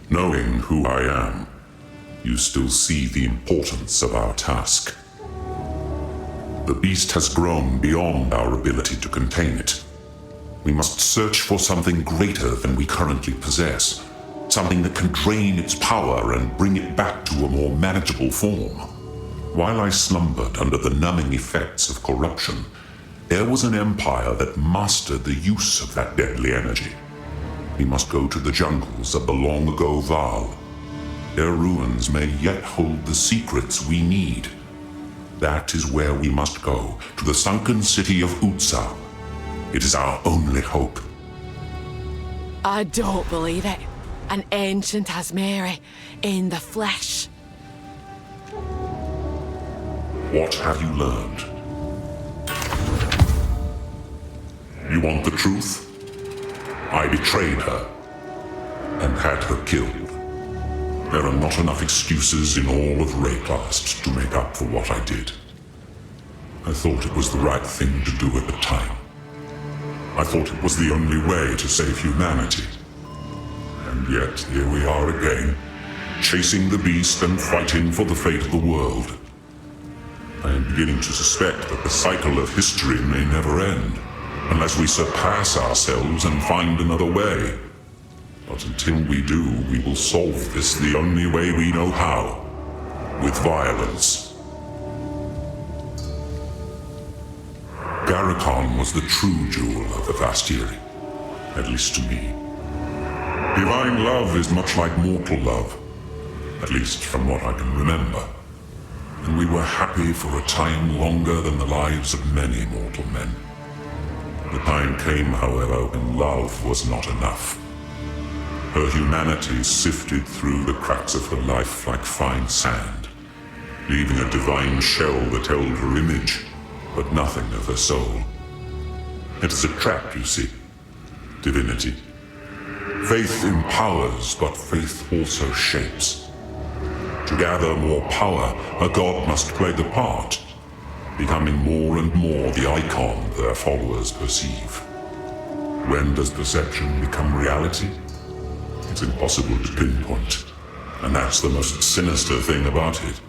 knowing who I am, you still see the importance of our task. The beast has grown beyond our ability to contain it. We must search for something greater than we currently possess, something that can drain its power and bring it back to a more manageable form. While I slumbered under the numbing effects of corruption, there was an empire that mastered the use of that deadly energy. We must go to the jungles of the long-ago Val. Their ruins may yet hold the secrets we need. That is where we must go, to the sunken city of Utsa. It is our only hope. I don't believe it. An ancient Asmeri in the flesh. What have you learned? You want the truth? I betrayed her and had her killed. There are not enough excuses in all of Rayclast to make up for what I did. I thought it was the right thing to do at the time. I thought it was the only way to save humanity. And yet, here we are again, chasing the beast and fighting for the fate of the world. I am beginning to suspect that the cycle of history may never end, unless we surpass ourselves and find another way. But until we do, we will solve this the only way we know how, with violence. Garrikon was the true jewel of the Vastiri, at least to me. Divine love is much like mortal love, at least from what I can remember. And we were happy for a time longer than the lives of many mortal men. The time came, however, when love was not enough. Her humanity sifted through the cracks of her life like fine sand, leaving a divine shell that held her image, but nothing of her soul. It is a trap, you see. Divinity. Faith empowers, but faith also shapes. To gather more power, a god must play the part, becoming more and more the icon their followers perceive. When does perception become reality? It's impossible to pinpoint, and that's the most sinister thing about it.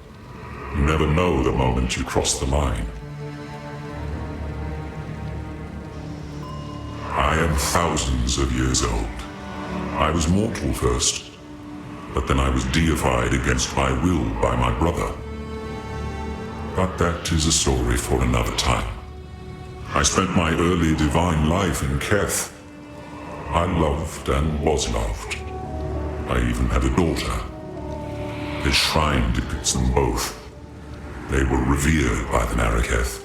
You never know the moment you cross the line. I am thousands of years old. I was mortal first, but then I was deified against my will by my brother. But that is a story for another time. I spent my early divine life in Keth. I loved and was loved. I even had a daughter. This shrine depicts them both. They were revered by the Maraketh.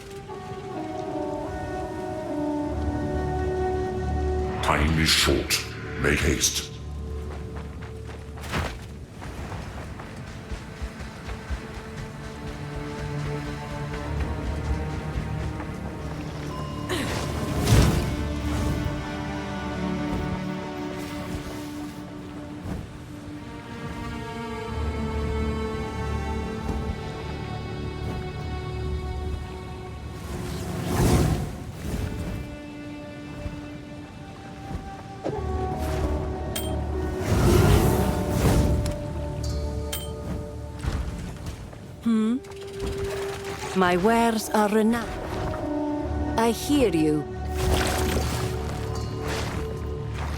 Time is short. Make haste. My wares are renowned. I hear you.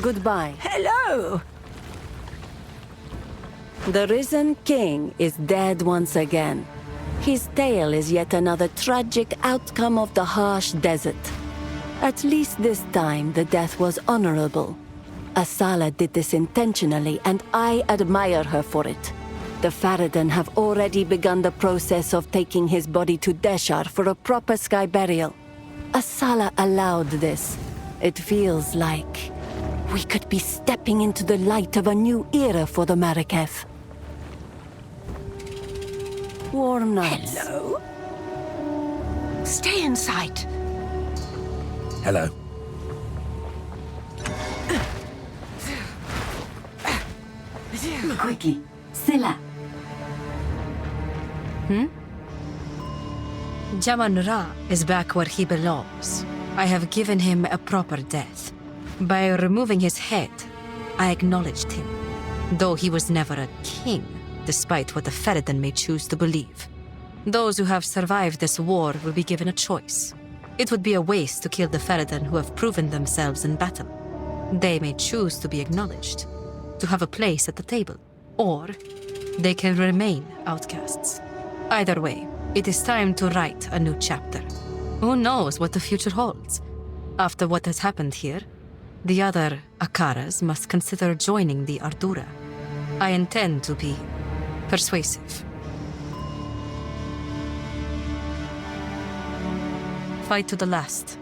Goodbye. Hello! The Risen King is dead once again. His tale is yet another tragic outcome of the harsh desert. At least this time, the death was honorable. Asala did this intentionally, and I admire her for it. The Faradan have already begun the process of taking his body to Deshar for a proper sky burial. Asala allowed this. It feels like we could be stepping into the light of a new era for the Maraketh. Warm nights. Hello? Stay in sight. Hello. Quickly, Scylla. Jaman Ra is back where he belongs. I have given him a proper death. By removing his head, I acknowledged him, though he was never a king, despite what the Faradan may choose to believe. Those who have survived this war will be given a choice. It would be a waste to kill the Faradan who have proven themselves in battle. They may choose to be acknowledged, to have a place at the table, or they can remain outcasts. Either way, it is time to write a new chapter. Who knows what the future holds? After what has happened here, the other Akaras must consider joining the Ardura. I intend to be persuasive. Fight to the last.